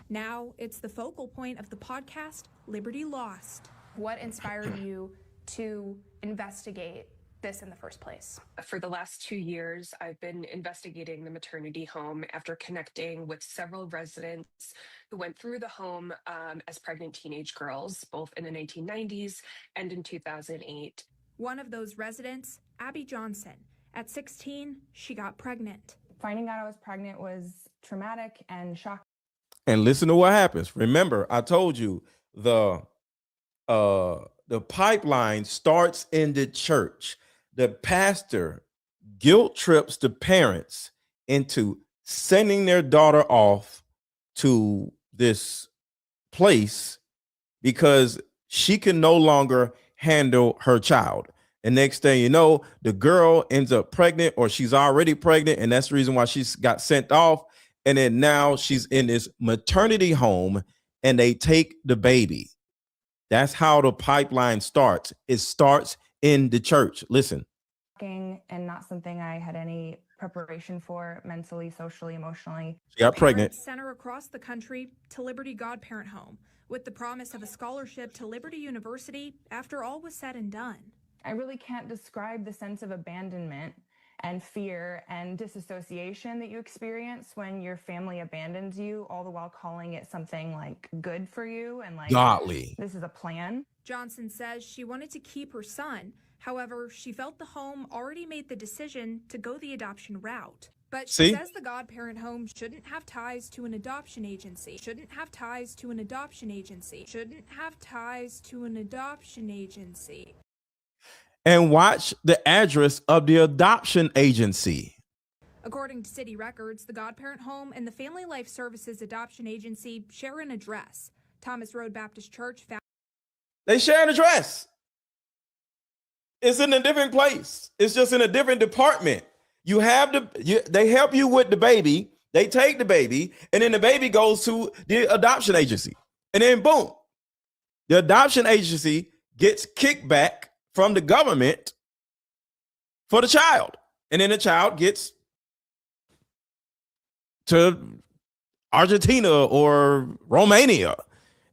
Now it's the focal point of the podcast, Liberty Lost. What inspired you to investigate this in the first place? For the last 2 years, I've been investigating the maternity home after connecting with several residents who went through the home as pregnant teenage girls, both in the 1990s and in 2008. One of those residents, Abby Johnson. At 16, she got pregnant. Finding out I was pregnant was traumatic and shocking. And listen to what happens. Remember, I told you the pipeline starts in the church. The pastor guilt trips the parents into sending their daughter off to this place because she can no longer handle her child. And next thing you know, the girl ends up pregnant, or she's already pregnant, and that's the reason why she's got sent off. And then now she's in this maternity home and they take the baby. That's how the pipeline starts. It starts in the church. Listen. And not something I had any preparation for mentally, socially, emotionally. She got pregnant. Parents sent her across the country to Liberty Godparent Home with the promise of a scholarship to Liberty University after all was said and done. I really can't describe the sense of abandonment and fear and disassociation that you experience when your family abandons you, all the while calling it something like good for you and like godly. This is a plan. Johnson says she wanted to keep her son. However, she felt the home already made the decision to go the adoption route. But she says the godparent home shouldn't have ties to an adoption agency. Shouldn't have ties to an adoption agency. Shouldn't have ties to an adoption agency. And watch the address of the adoption agency. According to city records, the godparent home and the Family Life Services Adoption Agency share an address. Thomas Road Baptist Church found they share an address. It's in a different place. It's just in a different department. You have they help you with the baby. They take the baby, and then the baby goes to the adoption agency. And then boom, the adoption agency gets kickback from the government for the child. And then the child gets to Argentina or Romania.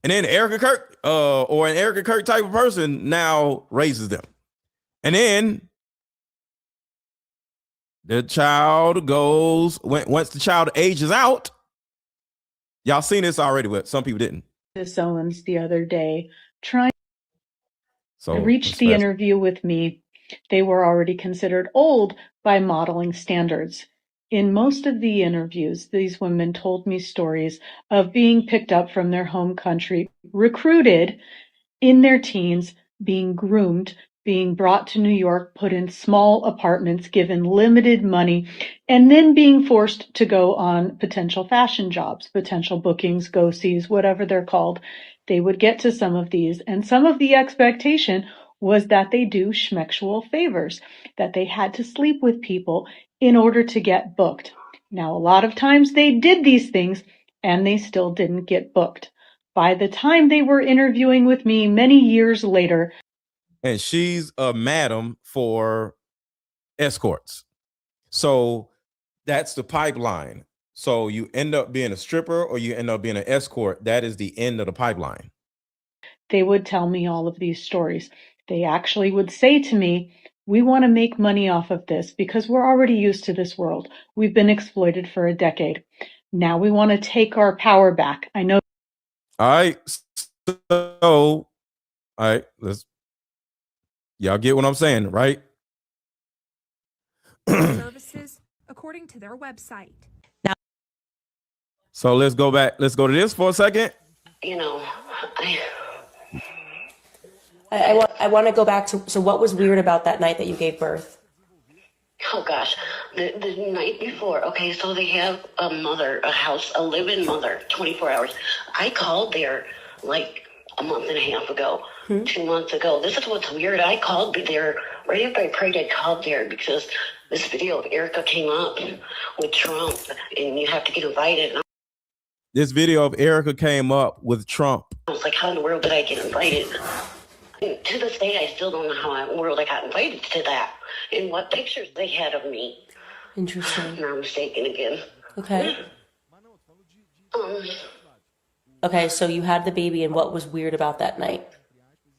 And then Erika Kirk or an Erika Kirk type of person now raises them. And then the child goes, once the child ages out, y'all seen this already, but some people didn't. Miss Owens the other day trying to reach the interview with me. They were already considered old by modeling standards. In most of the interviews, these women told me stories of being picked up from their home country, recruited in their teens, being groomed, being brought to New York, put in small apartments, given limited money, and then being forced to go on potential fashion jobs, potential bookings, go-sees, whatever they're called. They would get to some of these, and some of the expectation was that they do schmexual favors, that they had to sleep with people in order to get booked. Now, a lot of times they did these things, and they still didn't get booked. By the time they were interviewing with me many years later, and she's a madam for escorts. So that's the pipeline. So you end up being a stripper or you end up being an escort. That is the end of the pipeline. They would tell me all of these stories. They actually would say to me, we want to make money off of this because we're already used to this world. We've been exploited for a decade. Now we want to take our power back. I know. All right. So, all right, y'all get what I'm saying, right? Services, according to their website. So let's go back. Let's go to this for a second. You know, I want to go back to, so what was weird about that night that you gave birth? Oh gosh, the night before, okay, so they have a mother, a live-in mother, 24 hours. I called there like a month and a half ago, 2 months ago. This is what's weird. I called there, right after I prayed, I called there because this video of Erika came up with Trump, and you have to get invited. And This video of Erika came up with Trump. I was like, how in the world did I get invited? And to this day, I still don't know how in the world I got invited to that and what pictures they had of me. Interesting. Now I'm mistaken again. Okay. Okay, so you had the baby, and what was weird about that night?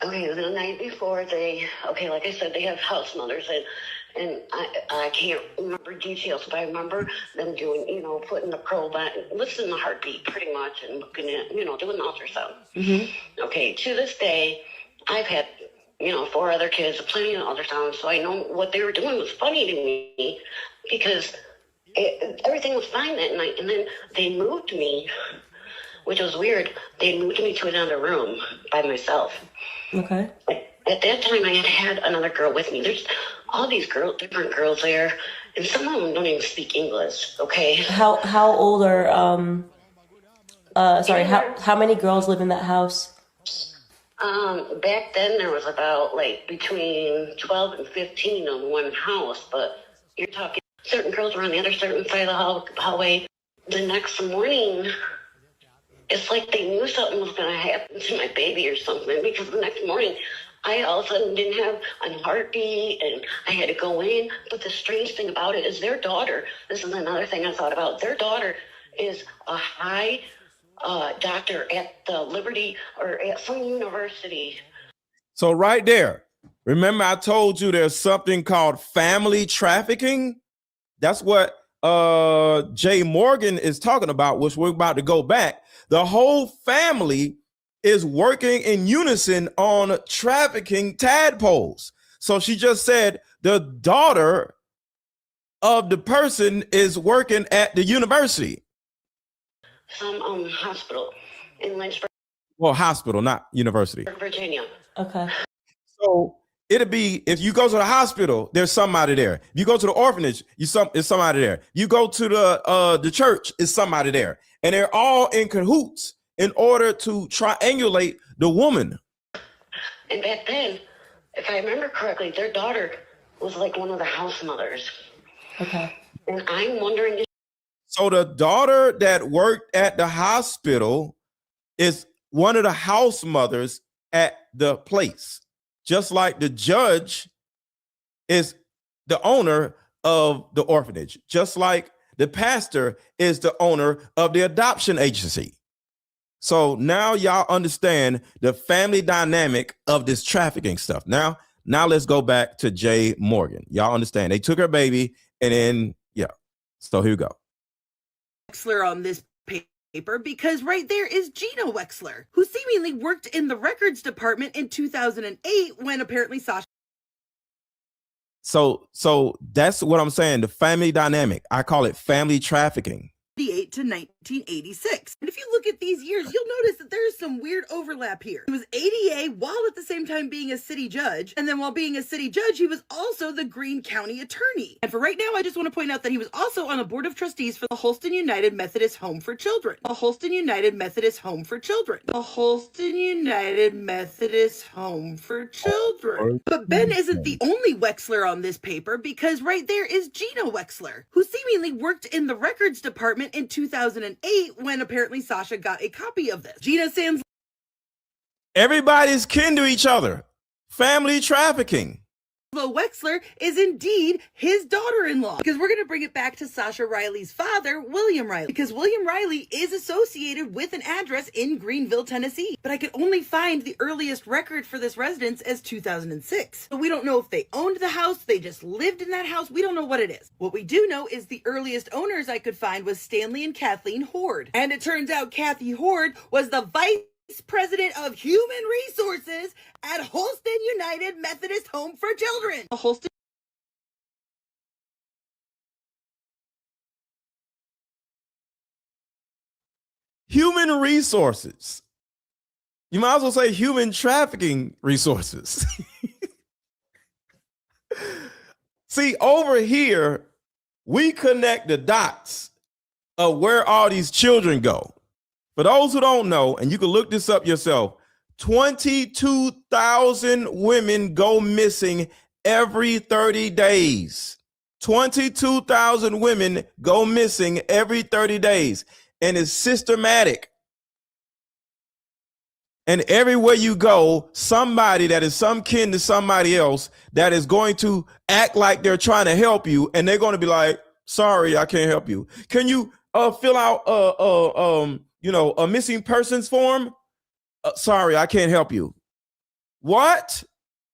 Okay, the night before like I said, they have house mothers, and I can't remember details, but I remember them doing, putting the probe on, listening to the heartbeat pretty much, and looking at, doing ultrasound. Mm-hmm. Okay, to this day, I've had, 4 other kids, plenty of ultrasounds, so I know what they were doing was funny to me because everything was fine that night, and then they moved me, which was weird. They moved me to another room by myself. Okay. At that time, I had another girl with me. There's all these different girls there, and some of them don't even speak English. Okay. How old are how many girls live in that house? Back then there was about between 12 and 15 on one house, but you're talking certain girls were on the other certain side of the hallway. The next morning, it's like they knew something was going to happen to my baby or something, because the next morning I all of a sudden didn't have a heartbeat and I had to go in. But the strange thing about it is their daughter, this is another thing I thought about, their daughter is a high doctor at the Liberty or at some university. So right there, remember I told you there's something called family trafficking? That's what Jay Morgan is talking about, which we're about to go back. The whole family is working in unison on trafficking tadpoles. So she just said the daughter of the person is working at the university. Some hospital in Lynchburg. Well, hospital, not university. Virginia. Okay. So it'll be, if you go to the hospital, there's somebody there. If you go to the orphanage, there's somebody there. You go to the church, it's somebody there. And they're all in cahoots in order to triangulate the woman. And back then, if I remember correctly, their daughter was like one of the house mothers. Okay. And I'm wondering. So the daughter that worked at the hospital is one of the house mothers at the place, just like the judge is the owner of the orphanage, just like the pastor is the owner of the adoption agency. So now y'all understand the family dynamic of this trafficking stuff. Now let's go back to Jay Morgan. Y'all understand they took her baby, and then so here we go. Wexler on this paper, because right there is Gina Wexler, who seemingly worked in the records department in 2008 when apparently Sasha. So that's what I'm saying. The family dynamic. I call it family trafficking. To 1986. And if you look at these years, you'll notice that there's some weird overlap here. He was ADA while at the same time being a city judge. And then while being a city judge, he was also the Greene County attorney. And for right now, I just want to point out that he was also on the board of trustees for the Holston United Methodist Home for Children. The Holston United Methodist Home for Children. The Holston United Methodist Home for Children. But Ben isn't the only Wexler on this paper, because right there is Gina Wexler, who seemingly worked in the records department in 2008 when apparently Sasha got a copy of this. Gina Sands. Everybody's kin to each other. Family trafficking. Wexler is indeed his daughter-in-law, because we're going to bring it back to Sasha Riley's father, William Riley, because William Riley is associated with an address in Greenville, Tennessee, but I could only find the earliest record for this residence as 2006. So we don't know if they owned the house, they just lived in that house, we don't know what it is. What we do know is the earliest owners I could find was Stanley and Kathleen Horde, and it turns out Kathy Horde was the vice president of human resources at Holston United Methodist Home for Children. Holston. Human resources. You might as well say human trafficking resources. See, over here, we connect the dots of where all these children go. For those who don't know, and you can look this up yourself, 22,000 women go missing every 30 days. 22,000 women go missing every 30 days. And it's systematic. And everywhere you go, somebody that is some kin to somebody else that is going to act like they're trying to help you, and they're going to be like, sorry, I can't help you. Can you fill out a missing persons form? Sorry, I can't help you. What?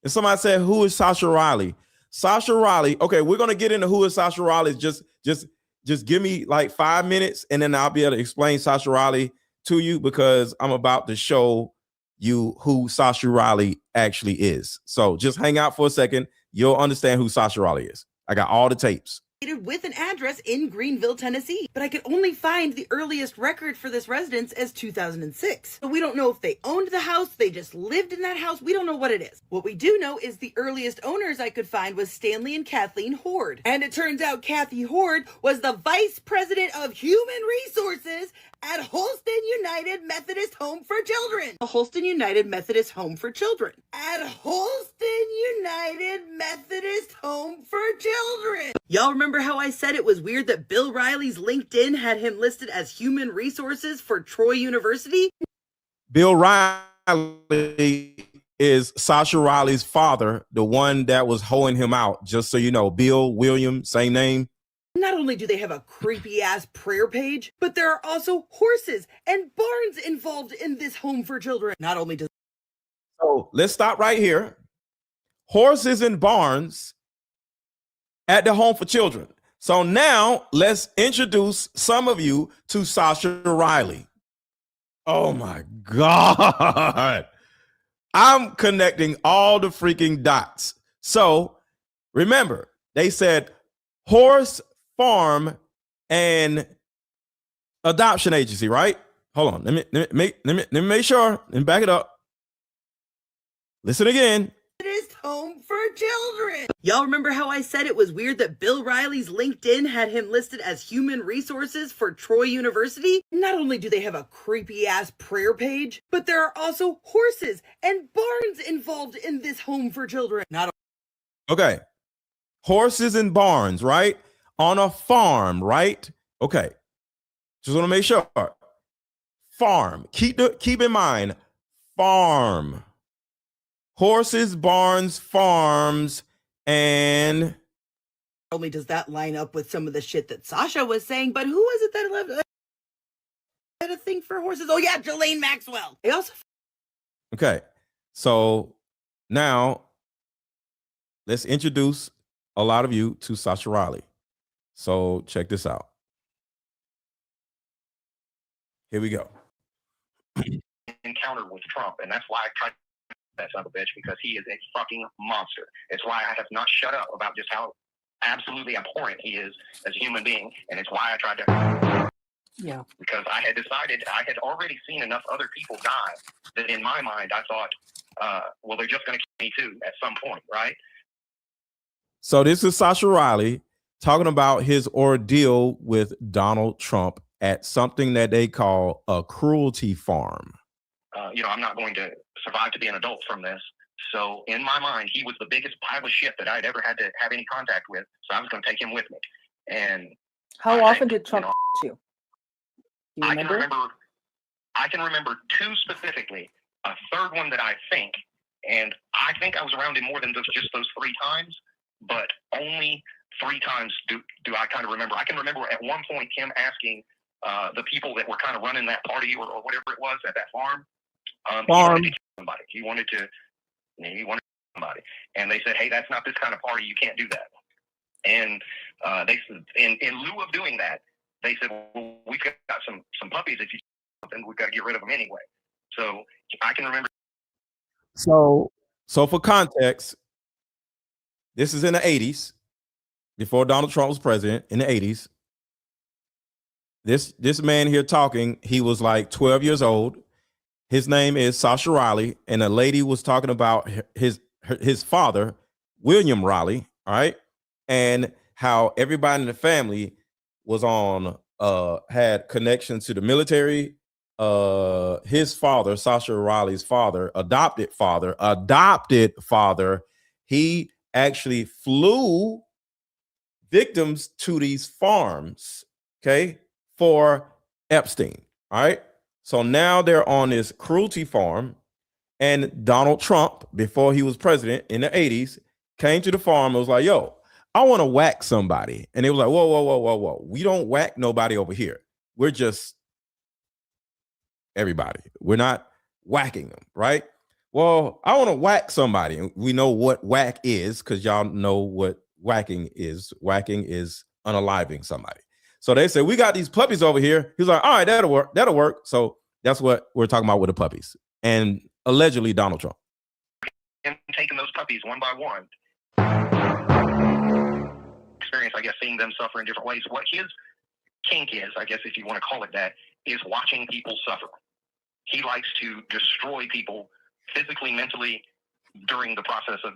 And somebody said, who is Sasha Riley? Sasha Riley. Okay, we're going to get into who is Sasha Riley. Just give me like 5 minutes, and then I'll be able to explain Sasha Riley to you, because I'm about to show you who Sasha Riley actually is. So just hang out for a second. You'll understand who Sasha Riley is. I got all the tapes. With an address in Greenville, Tennessee, but I could only find the earliest record for this residence as 2006. So we don't know if they owned the house, they just lived in that house. We don't know what it is. What we do know is the earliest owners I could find was Stanley and Kathleen Horde. And it turns out Kathy Horde was the vice president of human resources at Holston United Methodist Home for Children. A Holston United Methodist Home for Children. At Holston United Methodist Home for Children. Y'all remember how I said it was weird that Bill Riley's LinkedIn had him listed as human resources for Troy University? Bill Riley is Sasha Riley's father, the one that was hoeing him out. Just so you know, Bill, William, same name. Not only do they have a creepy ass prayer page, but there are also horses and barns involved in this home for children. Not only does. So let's stop right here. Horses and barns at the home for children. So now let's introduce some of you to Sasha Riley. Oh my God. I'm connecting all the freaking dots. So remember, they said horse farm and adoption agency, right? Hold on. Let me make sure and back it up. Listen again. Home for children. Y'all remember how I said it was weird that Bill Riley's LinkedIn had him listed as human resources for Troy University? Not only do they have a creepy ass prayer page, but there are also horses and barns involved in this home for children. Okay. Horses and barns, right? On a farm, right? Okay. Just want to make sure. Farm. Keep in mind, farm. Horses, barns, farms, and only does that line up with some of the shit that Sasha was saying, but who was it that had a thing for horses? Oh yeah, Jelaine Maxwell. I also. Okay, so now let's introduce a lot of you to Sasha Riley. So check this out. Here we go. Encounter with Trump, and that's why I tried that son of a bitch, because he is a fucking monster. It's why I have not shut up about just how absolutely abhorrent he is as a human being, and it's why I tried to. Yeah. Because I had decided, I had already seen enough other people die that in my mind I thought, well, they're just going to kill me too at some point, right? So this is Sasha Riley talking about his ordeal with Donald Trump at something that they call a cruelty farm. I'm not going to survive to be an adult from this. So in my mind, he was the biggest pile of shit that I'd ever had to have any contact with. So I was going to take him with me. And how often did Trump you? I can remember two specifically. A third one that I think I was around him more than just those 3 times, but only 3 times do I kind of remember. I can remember at one point him asking the people that were kind of running that party or whatever it was at that farm. He wanted to somebody, and they said, "Hey, that's not this kind of party. You can't do that." And they said, in lieu of doing that, they said, "Well, we've got some puppies. If you then we've got to get rid of them anyway." So I can remember. So for context, this is in the 80s, before Donald Trump was president. In the 80s, this man here talking, he was like 12 years old. His name is Sasha Riley, and a lady was talking about his father, William Riley. All right. and how everybody in the family was on had connections to the military. His father, Sasha Riley's father, adopted father, he actually flew victims to these farms, okay, for Epstein. All right. So now they're on this cruelty farm, and Donald Trump, before he was president in the 80s, came to the farm and was like, yo, I want to whack somebody. And they was like, whoa, whoa, whoa, whoa, whoa. We don't whack nobody over here. We're just everybody. We're not whacking them, right? Well, I want to whack somebody. And we know what whack is because y'all know what whacking is. Whacking is unaliving somebody. So they said, we got these puppies over here. He's like, all right, that'll work. That'll work. So that's what we're talking about with the puppies. And allegedly Donald Trump. And taking those puppies one by one. Experience, I guess, seeing them suffer in different ways. What his kink is, I guess, if you want to call it that, is watching people suffer. He likes to destroy people physically, mentally, during the process of.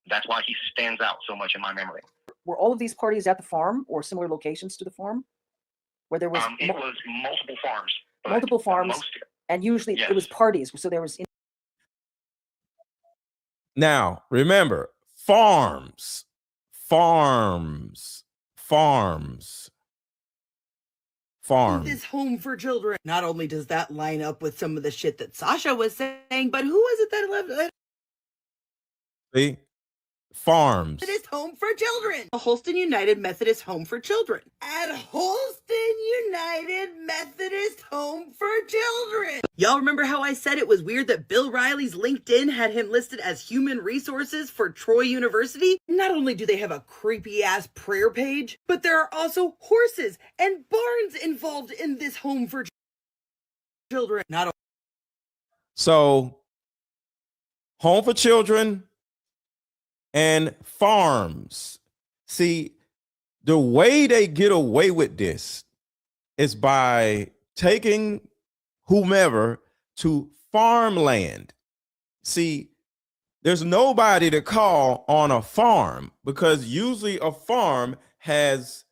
That's why he stands out so much in my memory. Were all of these parties at the farm or similar locations to the farm? Where there was it was multiple farms. Multiple farms, and usually it was parties. So there was. Now remember, farms. This home for children. Not only does that line up with some of the shit that Sasha was saying, but who was it that left? See? Farms. Methodist Home for Children. A Holston United Methodist Home for Children. At Holston United Methodist Home for Children. Y'all remember how I said it was weird that Bill Riley's LinkedIn had him listed as human resources for Troy University? Not only do they have a creepy ass prayer page, but there are also horses and barns involved in this home for children. So, home for children and farms. See, the way they get away with this is by taking whomever to farmland. See, there's nobody to call on a farm because usually a farm has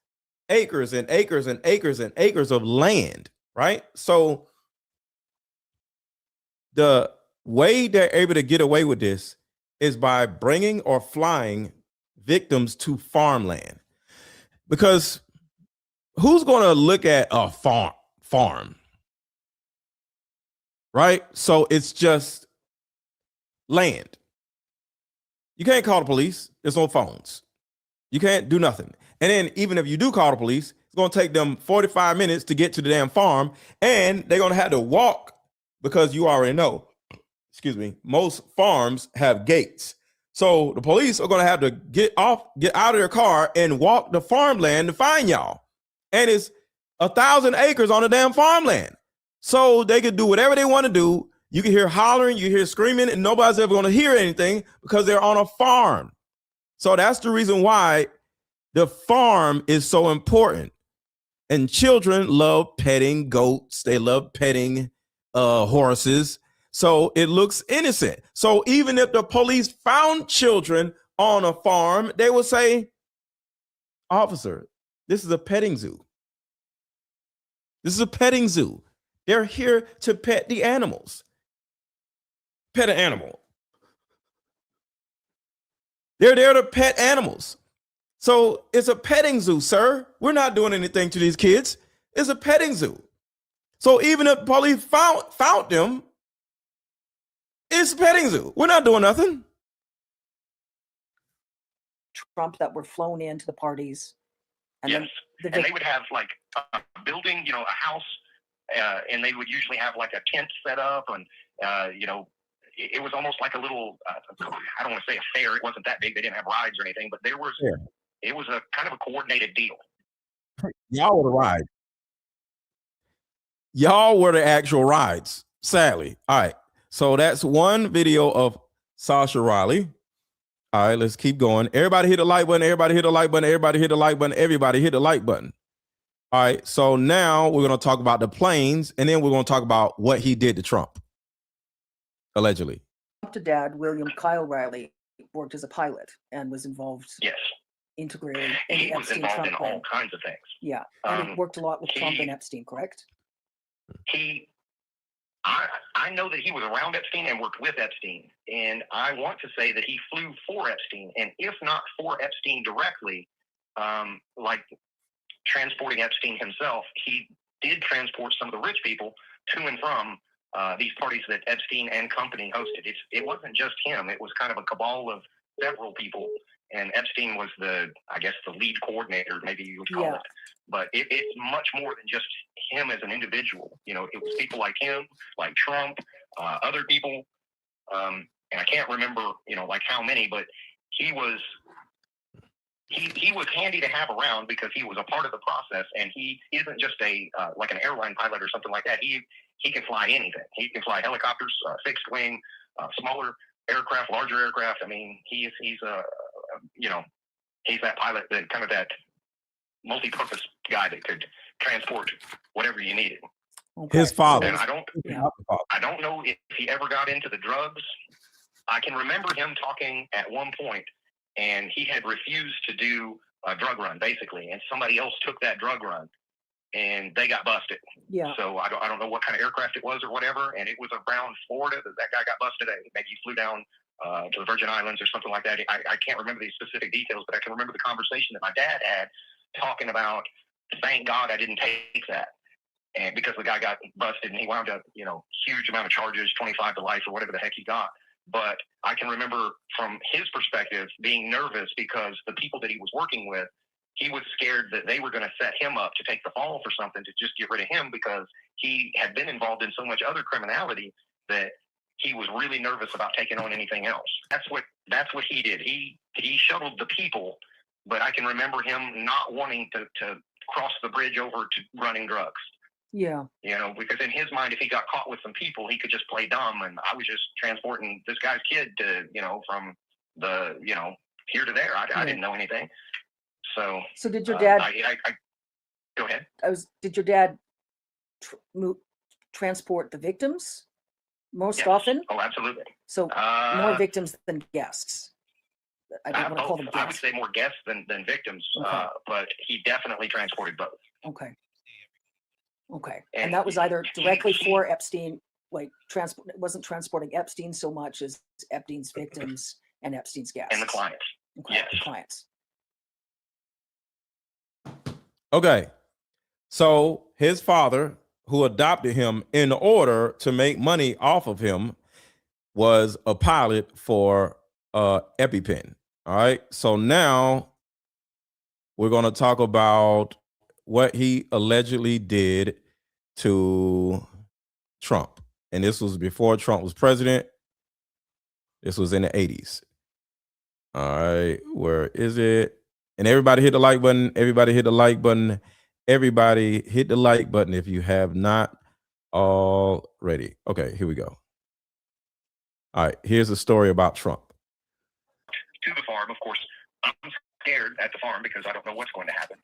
acres and acres and acres and acres of land, right? So the way they're able to get away with this is by bringing or flying victims to farmland. Because who's going to look at a farm? Right? So it's just land. You can't call the police. There's no phones. You can't do nothing. And then even if you do call the police, it's going to take them 45 minutes to get to the damn farm. And they're going to have to walk because you already know, excuse me, most farms have gates. So the police are going to have to get out of their car and walk the farmland to find y'all. And it's 1,000 acres on the damn farmland. So they could do whatever they want to do. You can hear hollering, you hear screaming, and nobody's ever going to hear anything because they're on a farm. So that's the reason why the farm is so important. And children love petting goats. They love petting horses. So it looks innocent. So even if the police found children on a farm, they would say, officer, this is a petting zoo. This is a petting zoo. They're here to pet the animals. Pet an animal. They're there to pet animals. So it's a petting zoo, sir. We're not doing anything to these kids. It's a petting zoo. So even if the police found them, it's a petting zoo. We're not doing nothing. Trump that were flown into the parties. And yes. Then and they would have like a building, a house, and they would usually have like a tent set up. And, it was almost like a little, I don't want to say a fair. It wasn't that big. They didn't have rides or anything, but it was a kind of a coordinated deal. Y'all were the ride. Y'all were the actual rides, sadly. All right. So that's one video of Sasha Riley. All right, let's keep going. Everybody hit the like button. Everybody hit the like button. Everybody hit the like button. Everybody hit the like button. All right. So now we're going to talk about the planes, and then we're going to talk about what he did to Trump. Allegedly. To dad, William Kyle Riley, worked as a pilot and was involved integrated in He the was Epstein involved Trump in thing. all kinds of things. Yeah, and he worked a lot with Trump and Epstein, correct? I know that he was around Epstein and worked with Epstein, and I want to say that he flew for Epstein, and if not for Epstein directly, like transporting Epstein himself, he did transport some of the rich people to and from these parties that Epstein and company hosted. It wasn't just him. It was kind of a cabal of several people, and Epstein was the lead coordinator, maybe you would call it. But it's much more than just him as an individual. You know, it was people like him, like Trump, other people, and I can't remember, like how many, but he was handy to have around because he was a part of the process, and he isn't just like an airline pilot or something like that. He can fly anything. He can fly helicopters, fixed wing, smaller aircraft, larger aircraft. I mean, he's that pilot, that multi-purpose guy that could transport whatever you needed. His father. And I don't know if he ever got into the drugs. I can remember him talking at one point, and he had refused to do a drug run, basically, and somebody else took that drug run, and they got busted. Yeah. So I don't know what kind of aircraft it was or whatever, and it was around Florida that guy got busted. Maybe he flew down to the Virgin Islands or something like that. I can't remember these specific details, but I can remember the conversation that my dad had talking about, thank God I didn't take that. And because the guy got busted and he wound up, huge amount of charges, 25 to life or whatever the heck he got. But I can remember from his perspective being nervous because the people that he was working with, he was scared that they were going to set him up to take the fall for something to just get rid of him because he had been involved in so much other criminality that he was really nervous about taking on anything else. That's what he did. He shuttled the people, but I can remember him not wanting to cross the bridge over to running drugs. Yeah. Because in his mind, if he got caught with some people, he could just play dumb. And I was just transporting this guy's kid to, from the, here to there. I didn't know anything. So did your dad? Go ahead. Did your dad transport the victims most often? Oh, absolutely. So more victims than guests. I don't want to call them guests. I would say more guests than victims, Okay. But he definitely transported both. Okay. And that was either directly for Epstein, like it wasn't transporting Epstein so much as Epstein's victims and Epstein's guests. And the clients. Okay, Yes. the clients. Okay. So his father, who adopted him in order to make money off of him, was a pilot for EpiPen. All right. So now we're going to talk about what he allegedly did to Trump. And this was before Trump was president. This was in the 80s. All right. Where is it? And everybody hit the like button. Everybody hit the like button. Everybody hit the like button if you have not already. Okay, here we go. All right. Here's a story about Trump. To the farm, of course, I'm scared at the farm because I don't know what's going to happen.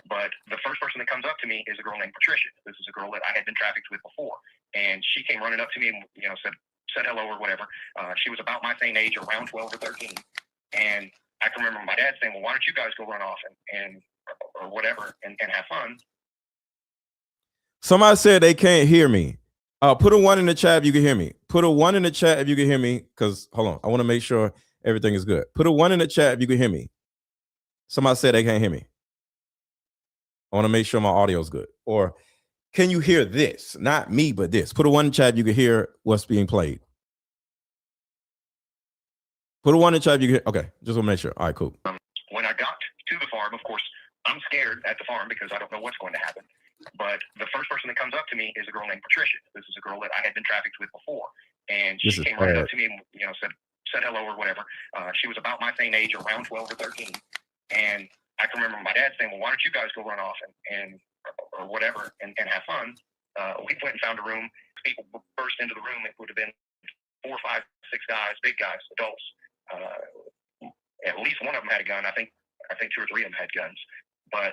But the first person that comes up to me is a girl named Patricia. This is a girl that I had been trafficked with before. And she came running up to me and, said hello or whatever. She was about my same age, around 12 or 13. And I can remember my dad saying, well, why don't you guys go run off and or whatever and have fun? Somebody said they can't hear me. Put a 1 in the chat if you can hear me. Put a 1 in the chat if you can hear me. Because, hold on, I want to make sure everything is good. Put a 1 in the chat if you can hear me. Somebody said they can't hear me. I want to make sure my audio is good. Or can you hear this? Not me, but this. Put a 1 in the chat if you can hear what's being played. Put a 1 in the chat if you can hear. Okay, just want to make sure. All right, cool. When I got to the farm, of course, I'm scared at the farm because I don't know what's going to happen. But the first person that comes up to me is a girl named Patricia. This is a girl that I had been trafficked with before. And she came running up to me and, said hello or whatever. She was about my same age, around 12 or 13. And I can remember my dad saying, well, why don't you guys go run off and or whatever and have fun? We went and found a room. People burst into the room. It would have been 4, 5, 6 guys, big guys, adults. At least one of them had a gun. I think 2 or 3 of them had guns. But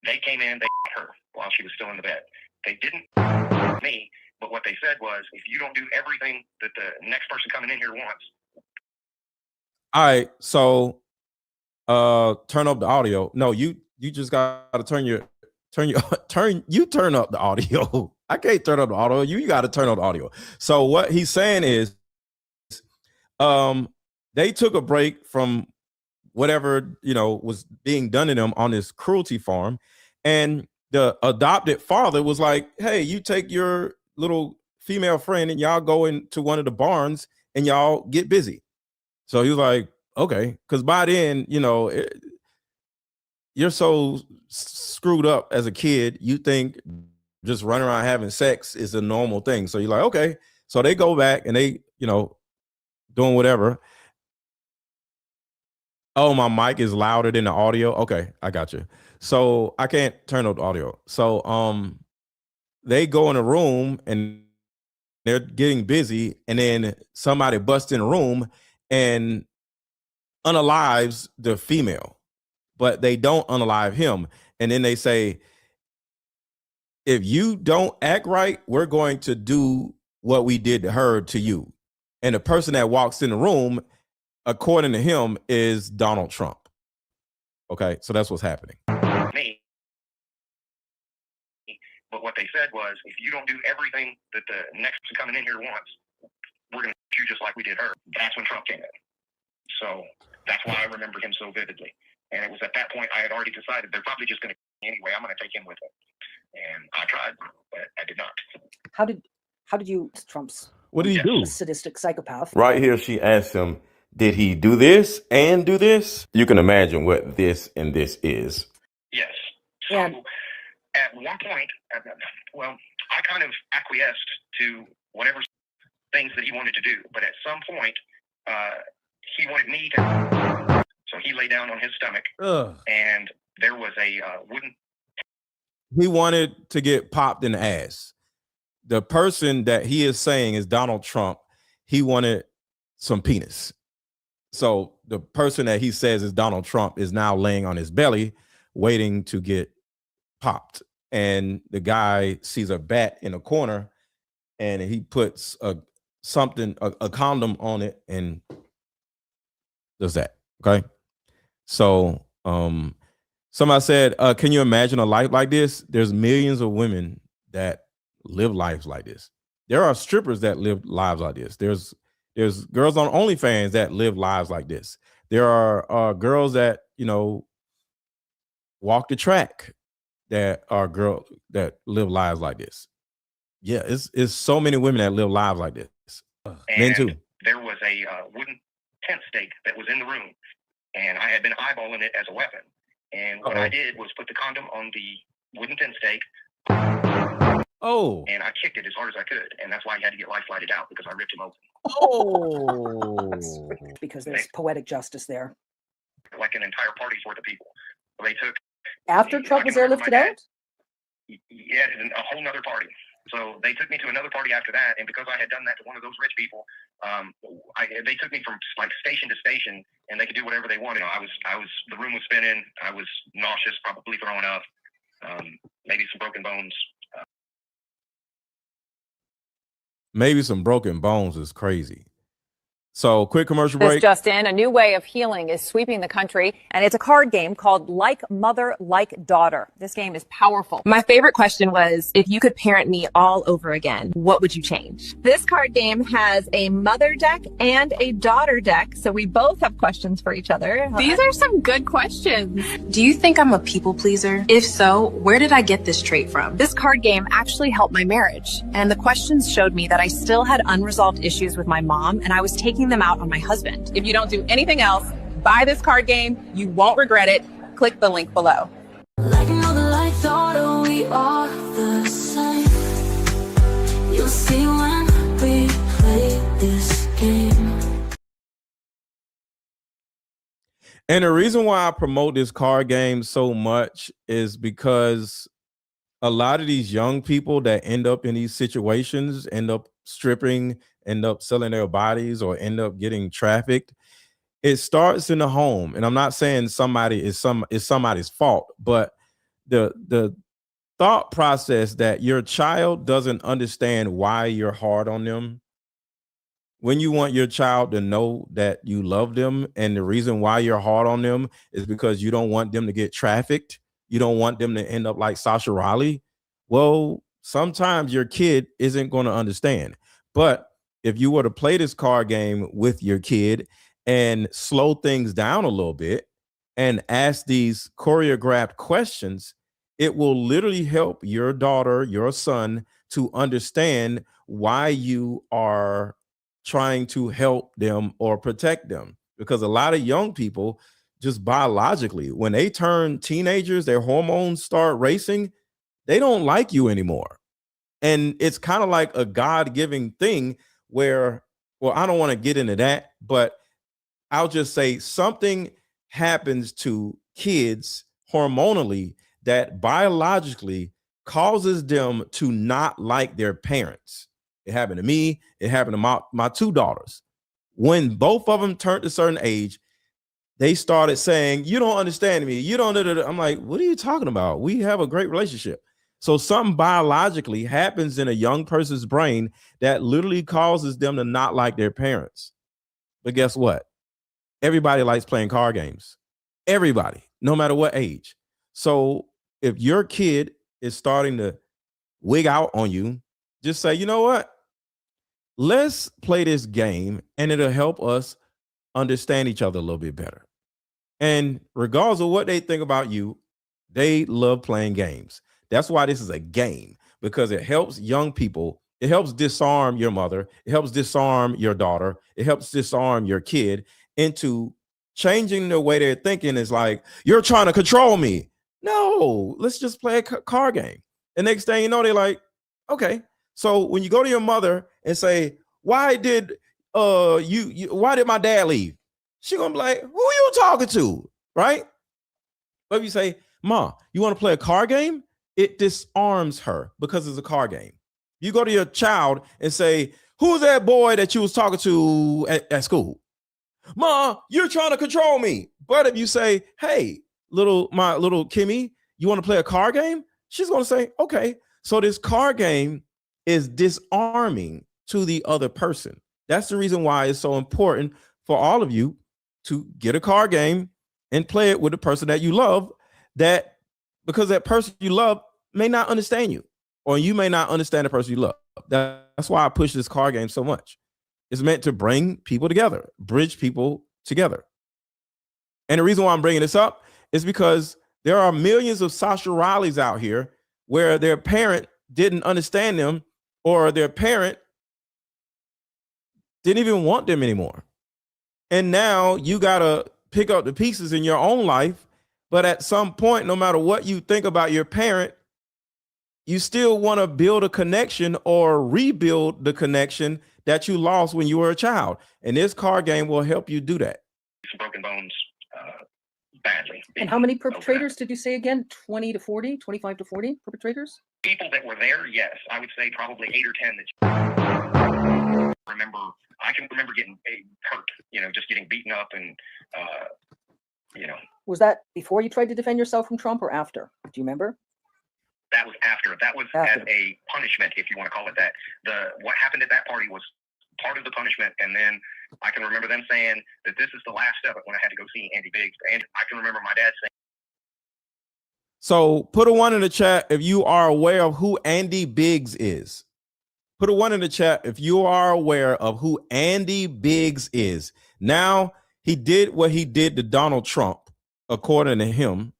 they came in, they shot her while she was still in the bed. They didn't me, but what they said was, if you don't do everything that the next person coming in here wants. All right, so turn up the audio. No, you just got to turn up the audio. I can't turn up the audio. You got to turn up the audio. So what he's saying is, they took a break from whatever, was being done to them on this cruelty farm. And the adopted father was like, hey, you take your little female friend and y'all go into one of the barns and y'all get busy. So he was like, okay. Because by then, you're so screwed up as a kid, you think just running around having sex is a normal thing. So you're like, okay. So they go back and they, doing whatever. Oh, my mic is louder than the audio. Okay, I got you. So I can't turn up the audio. So they go in a room and they're getting busy, and then somebody busts in a room and unalives the female, but they don't unalive him. And then they say, if you don't act right, we're going to do what we did to her to you. And the person that walks in the room, according to him, is Donald Trump. Okay, so that's what's happening. Me. But what they said was, if you don't do everything that the next person coming in here wants, we're going to shoot you just like we did her. That's when Trump came in. So that's why I remember him so vividly. And it was at that point I had already decided they're probably just going to anyway. I'm going to take him with it. And I tried, but I did not. How did you, Trump's What did he do? sadistic psychopath? Right here, she asked him, did he do this and do this? You can imagine what this and this is. Yes. So at one point, I kind of acquiesced to whatever things that he wanted to do. But at some point, he wanted me to. So he lay down on his stomach, and there was a wooden. He wanted to get popped in the ass. The person that he is saying is Donald Trump. He wanted some penis. So the person that he says is Donald Trump is now laying on his belly, waiting to get popped. And the guy sees a bat in a corner, and he puts a condom on it, and does that. Okay. So somebody said, can you imagine a life like this? There's millions of women that live lives like this. There are strippers that live lives like this. There's girls on OnlyFans that live lives like this. There are girls that, walk the track that are girls that live lives like this. Yeah, it's so many women that live lives like this. Men too. There was a wooden tent stake that was in the room, and I had been eyeballing it as a weapon. And what I did was put the condom on the wooden tent stake. Oh. And I kicked it as hard as I could, and that's why he had to get life flighted out, because I ripped him open. Oh. Because there's poetic justice there. Like an entire party's worth of people. So they took. After Trump was airlifted out? Yeah, a whole nother party. So they took me to another party after that, and because I had done that to one of those rich people, they took me from like station to station, and they could do whatever they wanted. The room was spinning. I was nauseous, probably throwing up, maybe some broken bones. Maybe some broken bones is crazy. So quick commercial break. This just in, a new way of healing is sweeping the country, and it's a card game called Like Mother, Like Daughter. This game is powerful. My favorite question was, if you could parent me all over again, what would you change? This card game has a mother deck and a daughter deck, so we both have questions for each other. These are some good questions. Do you think I'm a people pleaser? If so, where did I get this trait from? This card game actually helped my marriage, and the questions showed me that I still had unresolved issues with my mom, and I was taking them out on my husband. If you don't do anything else, buy this card game. You won't regret it. Click the link below. Like mother, like daughter, we are the same. You'll see when we play this game. And the reason why I promote this card game so much is because a lot of these young people that end up in these situations end up stripping, end up selling their bodies, or end up getting trafficked. It starts in the home. And I'm not saying somebody is somebody's fault, but the thought process that your child doesn't understand why you're hard on them when you want your child to know that you love them, and the reason why you're hard on them is because you don't want them to get trafficked, you don't want them to end up like Sasha Riley, well, sometimes your kid isn't going to understand. But if you were to play this card game with your kid and slow things down a little bit and ask these choreographed questions, it will literally help your daughter, your son, to understand why you are trying to help them or protect them. Because a lot of young people, just biologically, when they turn teenagers, their hormones start racing, they don't like you anymore. And it's kind of like a God-given thing where, well, I don't want to get into that, but I'll just say something happens to kids hormonally that biologically causes them to not like their parents. It happened to me. It happened to my two daughters. When both of them turned a certain age, they started saying, "You don't understand me. You don't." I'm like, "What are you talking about? We have a great relationship." So something biologically happens in a young person's brain that literally causes them to not like their parents. But guess what? Everybody likes playing card games. Everybody, no matter what age. So if your kid is starting to wig out on you, just say, you know what? Let's play this game and it'll help us understand each other a little bit better. And regardless of what they think about you, they love playing games. That's why this is a game, because it helps young people. It helps disarm your mother. It helps disarm your daughter. It helps disarm your kid into changing the way they're thinking. Is like, you're trying to control me. No, let's just play a card game. And next thing you know, they're like, okay. So when you go to your mother and say, why did why did my dad leave? She gonna be like, who are you talking to? Right? But if you say, Ma, you want to play a card game? It disarms her because it's a card game. You go to your child and say, who's that boy that you was talking to at school? Ma, you're trying to control me. But if you say, hey, my little Kimmy, you want to play a card game? She's going to say, okay. So this card game is disarming to the other person. That's the reason why it's so important for all of you to get a card game and play it with the person that you love, because that person you love may not understand you, or you may not understand the person you love. That's why I push this card game so much. It's meant to bring people together, bridge people together. And the reason why I'm bringing this up is because there are millions of Sasha Rileys out here where their parent didn't understand them, or their parent didn't even want them anymore. And now you got to pick up the pieces in your own life. But at some point, no matter what you think about your parent, you still want to build a connection or rebuild the connection that you lost when you were a child. And this card game will help you do that. Broken bones badly. And how many perpetrators did you say again? 20 to 40, 25 to 40 perpetrators? People that were there, yes. I would say probably 8 or 10 that remember. I can remember getting hurt, just getting beaten up and, Was that before you tried to defend yourself from Trump or after? Do you remember? That was after. That was as a punishment, if you want to call it that. What happened at that party was part of the punishment, and then I can remember them saying that this is the last step when I had to go see Andy Biggs, and I can remember my dad saying. So put a 1 in the chat if you are aware of who Andy Biggs is. Put a 1 in the chat if you are aware of who Andy Biggs is. Now, he did what he did to Donald Trump, according to him.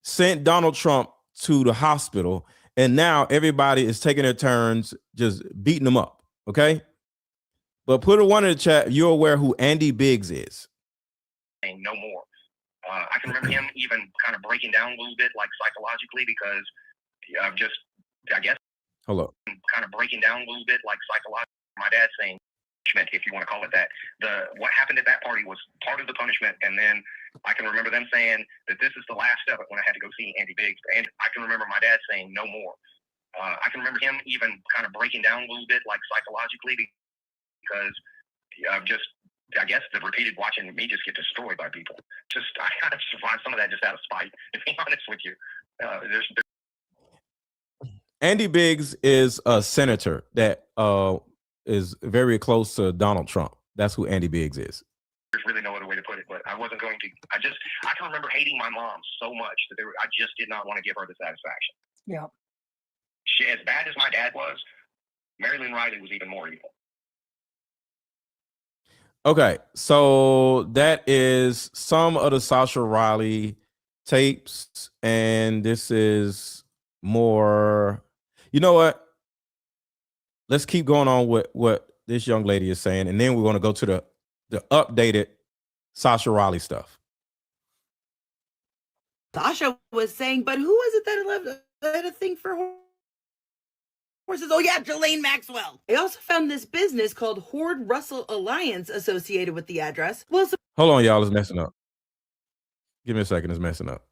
Sent Donald Trump to the hospital, and now everybody is taking their turns just beating him up. Okay, but put a 1 in the chat if you're aware who Andy Biggs is. No more. I can remember him even kind of breaking down a little bit, like psychologically, because I guess. Hello. Kind of breaking down a little bit, like psychologically. My dad saying, if you want to call it that. What happened at that party was part of the punishment, and then I can remember them saying that this is the last step when I had to go see Andy Biggs, and I can remember my dad saying no more. I can remember him even kind of breaking down a little bit, like psychologically, because I guess the repeated watching me just get destroyed by people. I kind of survived some of that just out of spite, to be honest with you. Andy Biggs is a senator that is very close to Donald Trump. That's who Andy Biggs is. There's really no other way to put it, but I wasn't going to. I can remember hating my mom so much that I just did not want to give her the satisfaction. Yeah. She, as bad as my dad was, Marilyn Riley was even more evil. Okay, so that is some of the Sasha Riley tapes, and this is more. You know what? Let's keep going on with what this young lady is saying, and then we're going to go to the updated Sasha Riley stuff. Sasha was saying, but who was it that had a thing for horses? Oh yeah, Ghislaine Maxwell. I also found this business called Horde Russell Alliance associated with the address. Well, Hold on, y'all. It's messing up. Give me a second. It's messing up.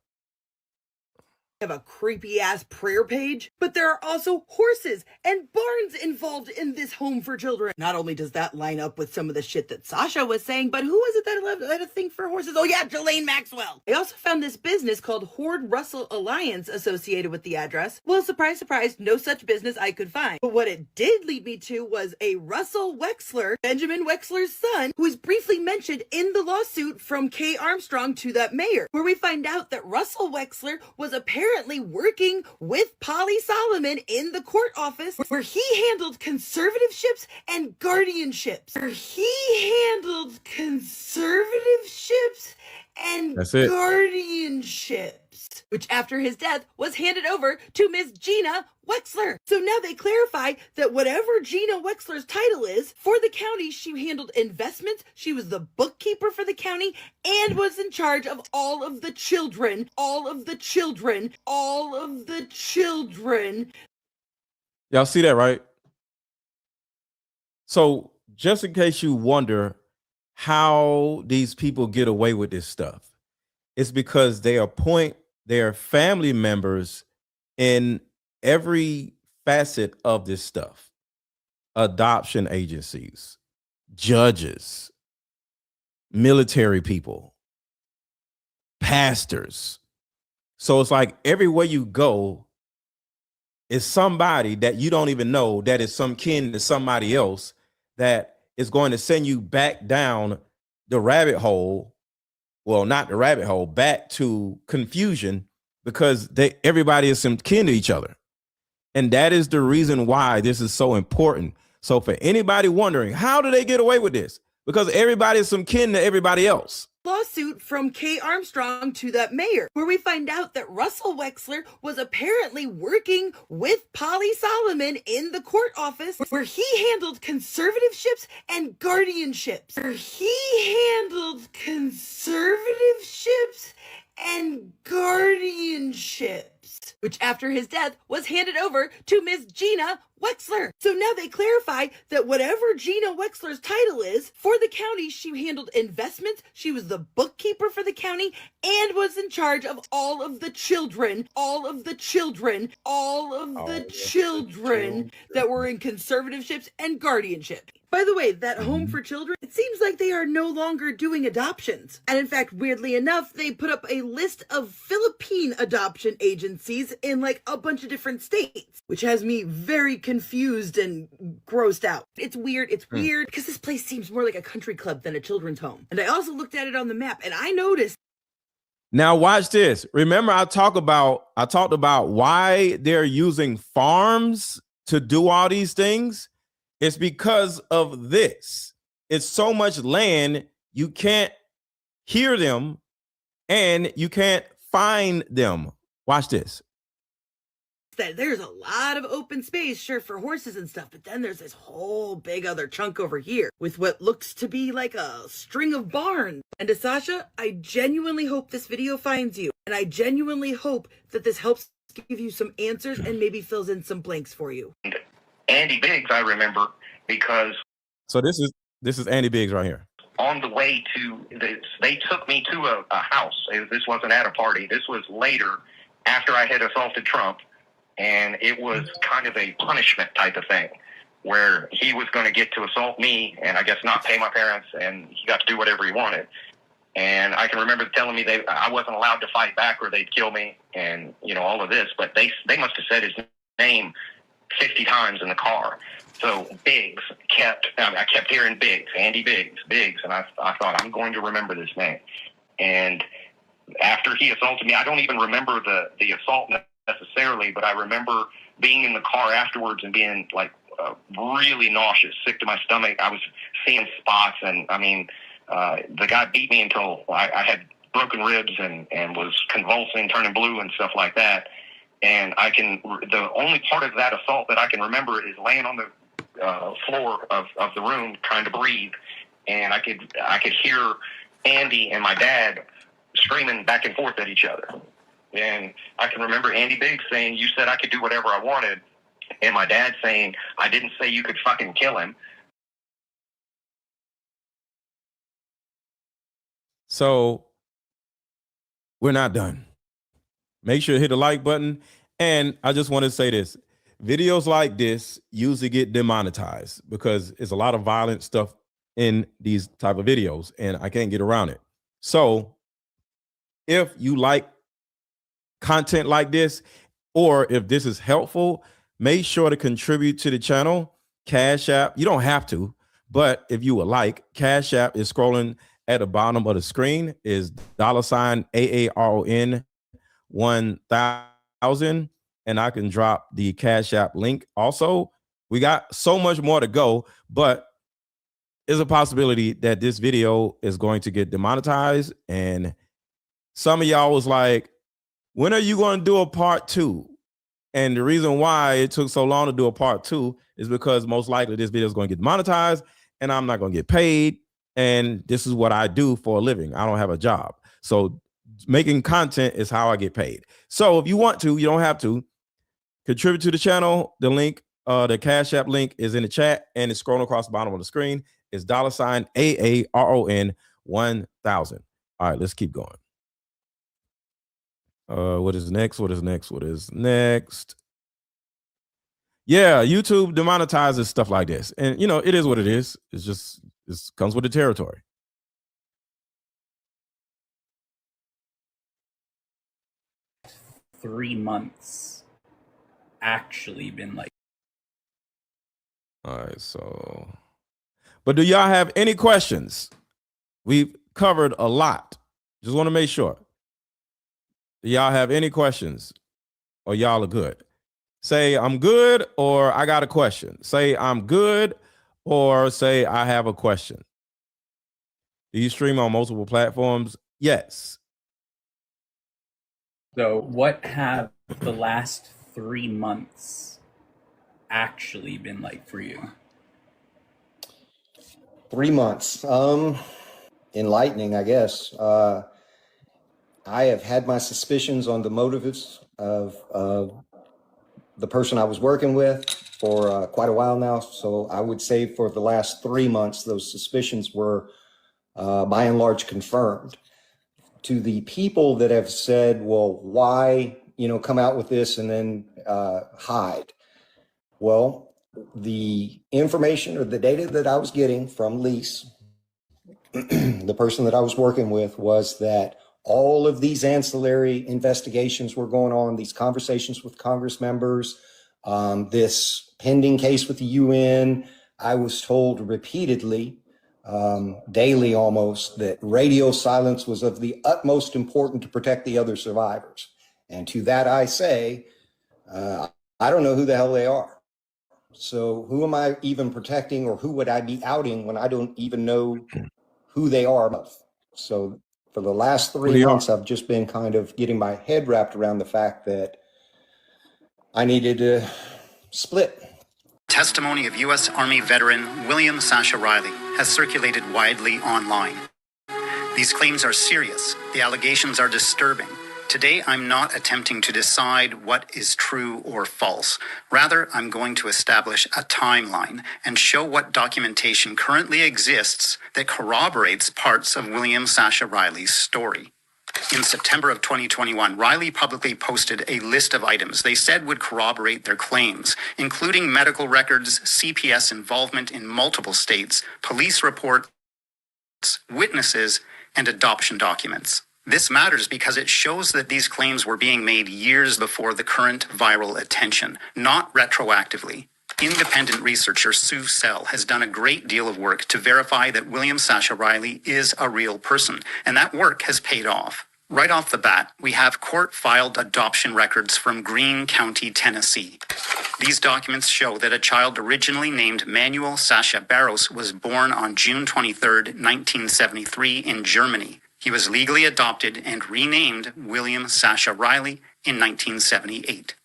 have a creepy ass prayer page, but there are also horses and barns involved in this home for children. Not only does that line up with some of the shit that Sasha was saying, but who was it that had a thing for horses? Oh yeah, Ghislaine Maxwell. I also found this business called Horde Russell Alliance associated with the address. Well, surprise, surprise, no such business I could find. But what it did lead me to was a Russell Wexler, Benjamin Wexler's son, who is briefly mentioned in the lawsuit from Kay Armstrong to that mayor, where we find out that Russell Wexler was apparently working with Polly Solomon in the court office where he handled conservativeships and guardianships. That's it. Guardianships, which after his death was handed over to Miss Gina Wexler. So now they clarify that whatever Gina Wexler's title is, for the county, she handled investments, she was the bookkeeper for the county, and was in charge of all of the children. Y'all see that, right? So just in case you wonder how these people get away with this stuff, it's because they appoint their family members in every facet of this stuff. Adoption agencies, judges, military people, pastors. So it's like everywhere you go is somebody that you don't even know that is some kin to somebody else that is going to send you back down the rabbit hole. Well, not the rabbit hole, back to confusion, because everybody is some kin to each other. And that is the reason why this is so important. So for anybody wondering, how do they get away with this? Because everybody is some kin to everybody else. Lawsuit from Kay Armstrong to that mayor, where we find out that Russell Wexler was apparently working with Polly Solomon in the court office where he handled conservativeships and guardianships. Which after his death was handed over to Miss Gina Wexler. So now they clarify that whatever Gina Wexler's title is, for the county, she handled investments, she was the bookkeeper for the county, and was in charge of all of the children that were in conservationships and guardianship. By the way, that home for children, it seems like they are no longer doing adoptions. And in fact, weirdly enough, they put up a list of Philippine adoption agencies in like a bunch of different states, which has me very confused and grossed out. It's weird because this place seems more like a country club than a children's home. And I also looked at it on the map and I noticed. Now watch this. Remember I talked about why they're using farms to do all these things. It's because of this. It's so much land, you can't hear them and you can't find them. Watch this. That there's a lot of open space, sure, for horses and stuff, but then there's this whole big other chunk over here with what looks to be like a string of barns. And to Sasha, I genuinely hope this video finds you, and I genuinely hope that this helps give you some answers and maybe fills in some blanks for you. Andy Biggs, I remember, because so this is Andy Biggs right here. On the way to this, they took me to a house. This wasn't at a party. This was later, after I had assaulted Trump, and it was kind of a punishment type of thing, where he was going to get to assault me, and I guess not pay my parents, and he got to do whatever he wanted. And I can remember telling me I wasn't allowed to fight back or they'd kill me, and all of this. But they must have said his name 50 times in the car. So Biggs I kept hearing Biggs, Andy Biggs, and I thought, I'm going to remember this name. And after he assaulted me, I don't even remember the assault necessarily, but I remember being in the car afterwards and being like really nauseous, sick to my stomach. I was seeing spots, and I mean, the guy beat me until I had broken ribs and was convulsing, turning blue and stuff like that. And the only part of that assault that I can remember is laying on the floor of the room trying to breathe, and I could hear Andy and my dad screaming back and forth at each other. And I can remember Andy Biggs saying, "You said I could do whatever I wanted," and my dad saying, "I didn't say you could fucking kill him." So we're not done. Make sure to hit the like button. And I just want to say this. Videos like this usually get demonetized because it's a lot of violent stuff in these type of videos, and I can't get around it. So if you like content like this, or if this is helpful, make sure to contribute to the channel. Cash App, you don't have to, but if you would like, Cash App is scrolling at the bottom of the screen, is $AARON 1000, and I can drop the Cash App link. Also, we got so much more to go, but there's a possibility that this video is going to get demonetized. And some of y'all was like, when are you going to do a part 2? And the reason why it took so long to do a part 2 is because most likely this video is going to get demonetized and I'm not going to get paid. And this is what I do for a living. I don't have a job. So making content is how I get paid. So if you want to, you don't have to contribute to the channel. The link, the Cash App link is in the chat and it's scrolling across the bottom of the screen. It's $AARON 1000. All right, let's keep going. What is next? What is next? What is next? Yeah, YouTube demonetizes stuff like this. And you know, it is what it is. It's just, it comes with the territory. Three months actually been like. All right, so, but do y'all have any questions? We've covered a lot. Just want to make sure. Do y'all have any questions, or y'all are good? Say I'm good, or I got a question. Say I'm good, or say I have a question. Do you stream on multiple platforms? Yes. So what have the last 3 months actually been like for you? 3 months. Enlightening, I guess. I have had my suspicions on the motives of the person I was working with for quite a while now. So I would say for the last 3 months, those suspicions were by and large confirmed. To the people that have said, well, why, come out with this and then hide? Well, the information or the data that I was getting from Lise, the person that I was working with, was that all of these ancillary investigations were going on, these conversations with Congress members, this pending case with the UN. I was told repeatedly, daily almost, that radio silence was of the utmost importance to protect the other survivors. And to that I say, I don't know who the hell they are. So who am I even protecting, or who would I be outing when I don't even know who they are? So for the last 3 months, I've just been kind of getting my head wrapped around the fact that I needed to split. Testimony of U.S. Army veteran William Sasha Riley has circulated widely online. These claims are serious. The allegations are disturbing. Today, I'm not attempting to decide what is true or false. Rather, I'm going to establish a timeline and show what documentation currently exists that corroborates parts of William Sasha Riley's story. In September of 2021, Riley publicly posted a list of items they said would corroborate their claims, including medical records, CPS involvement in multiple states, police reports, witnesses, and adoption documents. This matters because it shows that these claims were being made years before the current viral attention, not retroactively. Independent researcher Sue Sell has done a great deal of work to verify that William Sasha Riley is a real person, and that work has paid off. Right off the bat, we have court-filed adoption records from Greene County, Tennessee. These documents show that a child originally named Manuel Sasha Barros was born on June 23, 1973 in Germany. He was legally adopted and renamed William Sasha Riley in 1978.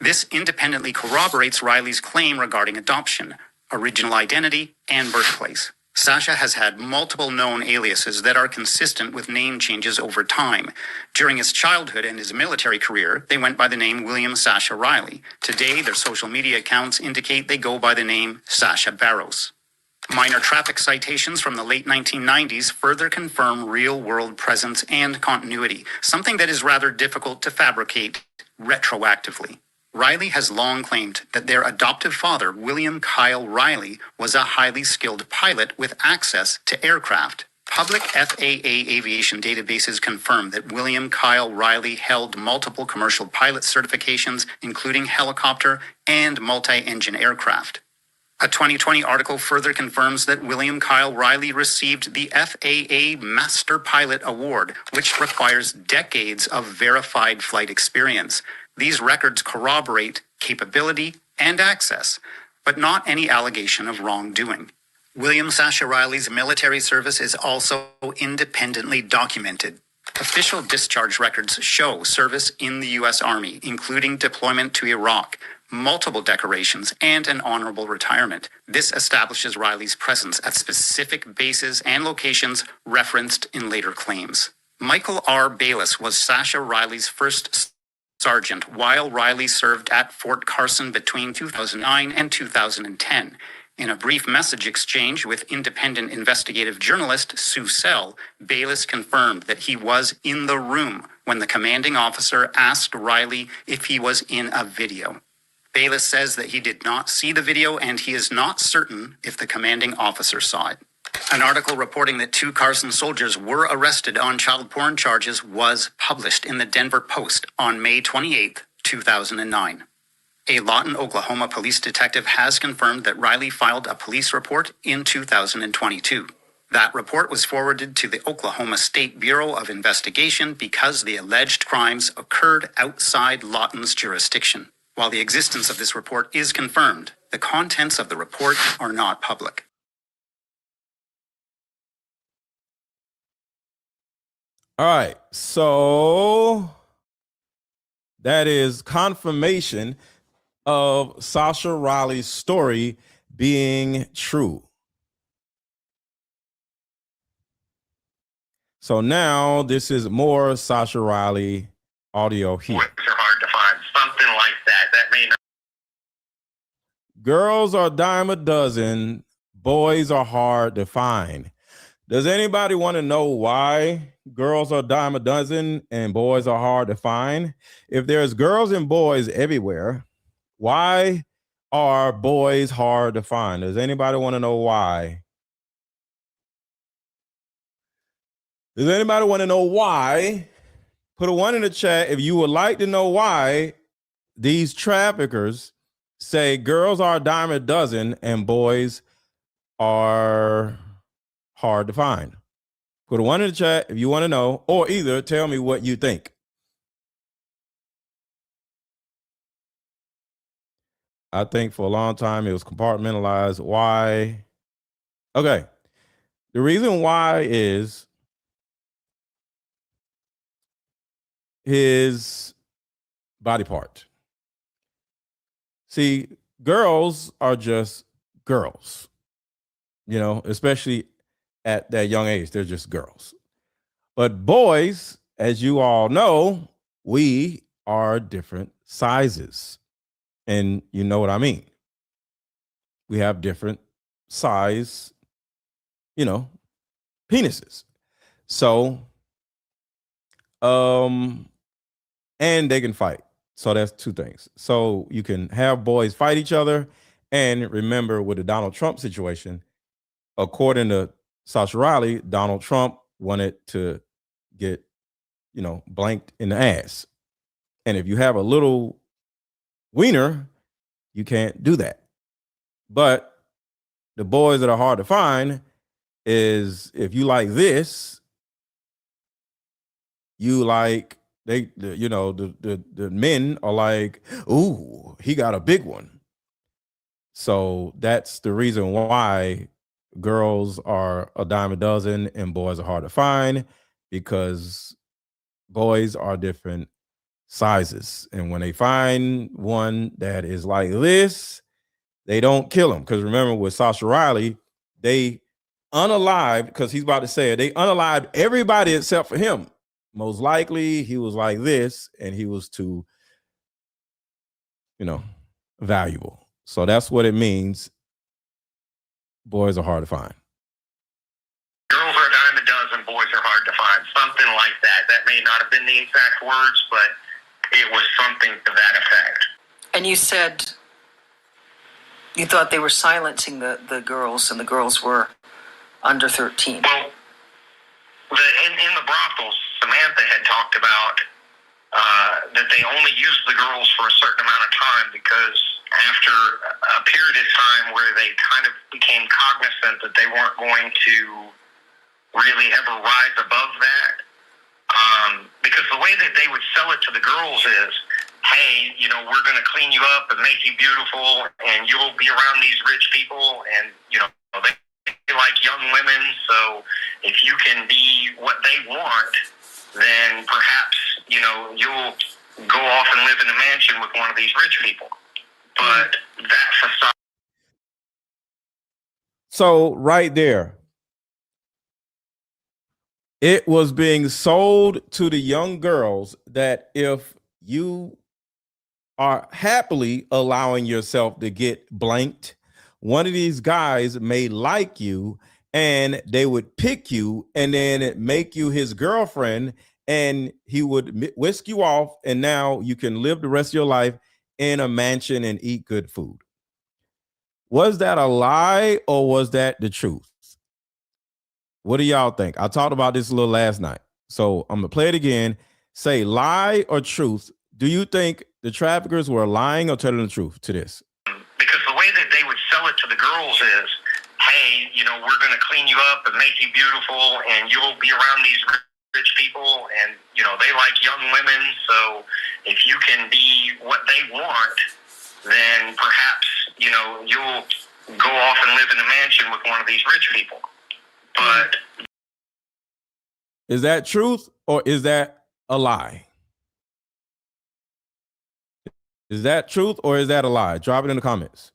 This independently corroborates Riley's claim regarding adoption, original identity, and birthplace. Sasha has had multiple known aliases that are consistent with name changes over time. During his childhood and his military career, they went by the name William Sasha Riley. Today, their social media accounts indicate they go by the name Sasha Barros. Minor traffic citations from the late 1990s further confirm real-world presence and continuity, something that is rather difficult to fabricate retroactively. Riley has long claimed that their adoptive father, William Kyle Riley, was a highly skilled pilot with access to aircraft. Public FAA aviation databases confirm that William Kyle Riley held multiple commercial pilot certifications, including helicopter and multi-engine aircraft. A 2020 article further confirms that William Kyle Riley received the FAA Master Pilot Award, which requires decades of verified flight experience. These records corroborate capability and access, but not any allegation of wrongdoing. William Sasha Riley's military service is also independently documented. Official discharge records show service in the U.S. Army, including deployment to Iraq, multiple decorations, and an honorable retirement. This establishes Riley's presence at specific bases and locations referenced in later claims. Michael R. Bayless was Sasha Riley's first sergeant while Riley served at Fort Carson between 2009 and 2010. In a brief message exchange with independent investigative journalist Sue Sell, Bayless confirmed that he was in the room when the commanding officer asked Riley if he was in a video. Bayless says that he did not see the video and he is not certain if the commanding officer saw it. An article reporting that 2 Carson soldiers were arrested on child porn charges was published in the Denver Post on May 28, 2009. A Lawton, Oklahoma police detective has confirmed that Riley filed a police report in 2022. That report was forwarded to the Oklahoma State Bureau of Investigation because the alleged crimes occurred outside Lawton's jurisdiction. While the existence of this report is confirmed, the contents of the report are not public. All right, so that is confirmation of Sasha Riley's story being true. So now this is more Sasha Riley audio here. Words are hard to find, something like that. That may not. Girls are a dime a dozen, boys are hard to find. Does anybody want to know why girls are a dime a dozen and boys are hard to find? If there's girls and boys everywhere, why are boys hard to find? Does anybody want to know why? Does anybody want to know why? Put a 1 in the chat if you would like to know why these traffickers say girls are a dime a dozen and boys are hard to find. Put a 1 in the chat if you want to know, or either tell me what you think. I think for a long time it was compartmentalized. Why? Okay. The reason why is his body part. See, girls are just girls, you know, especially at that young age, they're just girls. But boys, as you all know, we are different sizes. And you know what I mean? We have different size, you know, penises. So, and they can fight. So that's 2 things. So you can have boys fight each other. And remember, with the Donald Trump situation, according to Sasha Riley, Donald Trump wanted to get blanked in the ass. And if you have a little wiener, you can't do that. But the boys that are hard to find is if you like this, you like the men are like, ooh, he got a big one. So that's the reason why girls are a dime a dozen and boys are hard to find, because boys are different sizes. And when they find one that is like this, they don't kill him. Because remember with Sasha Riley, they unalived, because he's about to say it, they unalived everybody except for him. Most likely he was like this and he was too, valuable. So that's what it means. Boys are hard to find. Girls are a dime a dozen, boys are hard to find. Something like that. That may not have been the exact words, but it was something to that effect. And you said you thought they were silencing the girls, and the girls were under 13. Well, in the brothels, Samantha had talked about that they only used the girls for a certain amount of time, because after a period of time where they kind of became cognizant that they weren't going to really ever rise above that, because the way that they would sell it to the girls is, hey, we're going to clean you up and make you beautiful, and you'll be around these rich people, and they like young women, so if you can be what they want, then perhaps you'll go off and live in a mansion with one of these rich people. But that's a sign. So right there, it was being sold to the young girls that if you are happily allowing yourself to get blanked, one of these guys may like you and they would pick you and then make you his girlfriend, and he would whisk you off, and now you can live the rest of your life in a mansion and eat good food. Was that a lie or was that the truth? What do y'all think? I talked about this a little last night, so I'm gonna play it again. Say lie or truth. Do you think the traffickers were lying or telling the truth to this? Because the way that they would sell it to the girls is, hey, we're going to clean you up and make you beautiful, and you'll be around these rich people, and they like young women, so if you can be what they want, then perhaps you'll go off and live in a mansion with one of these rich people. But is that truth or is that a lie? Is that truth or is that a lie? Drop it in the comments,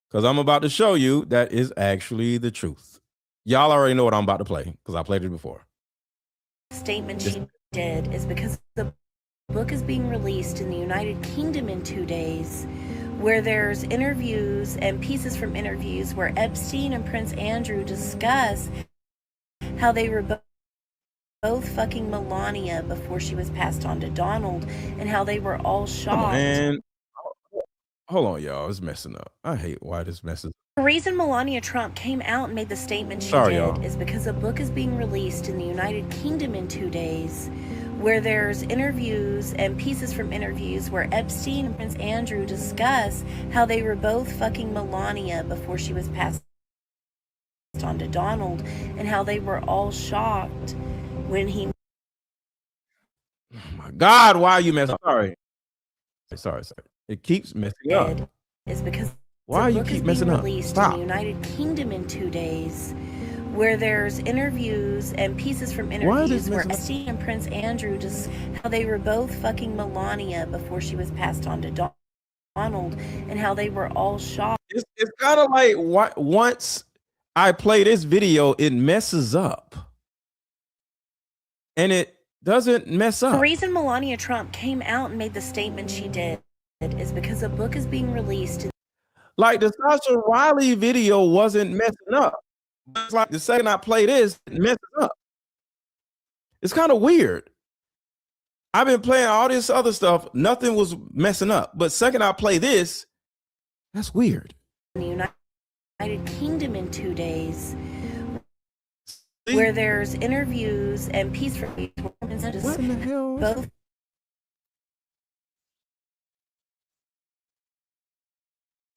because I'm about to show you that is actually the truth. Y'all already know what I'm about to play because I played it before. Statement she did is because the book is being released in the United Kingdom in 2 days, where there's interviews and pieces from interviews where Epstein and Prince Andrew discuss how they were both fucking Melania before she was passed on to Donald, and how they were all shocked. Man, hold on, y'all. It's messing up. I hate why this messes up. The reason Melania Trump came out and made the statement she did is because a book is being released in the United Kingdom in 2 days, where there's interviews and pieces from interviews where Epstein and Prince Andrew discuss how they were both fucking Melania before she was passed on to Donald, and how they were all shocked when he... Oh my God, why are you messing up? Sorry. It keeps messing up. Is because why you keep messing up? Stop. In the United Kingdom in 2 days, where there's interviews and pieces from interviews where Epstein and Prince Andrew just how they were both fucking Melania before she was passed on to Donald, and how they were all shocked. It's kind of like once I play this video, it messes up, and it doesn't mess up. The reason Melania Trump came out and made the statement she did is because a book is being released. Like the Sasha Riley video wasn't messing up. It's like the second I play this, it messes up. It's kind of weird. I've been playing all this other stuff. Nothing was messing up. But second I play this, that's weird. In the United Kingdom in 2 days, where there's interviews and piece for piece. What in the hell? Both.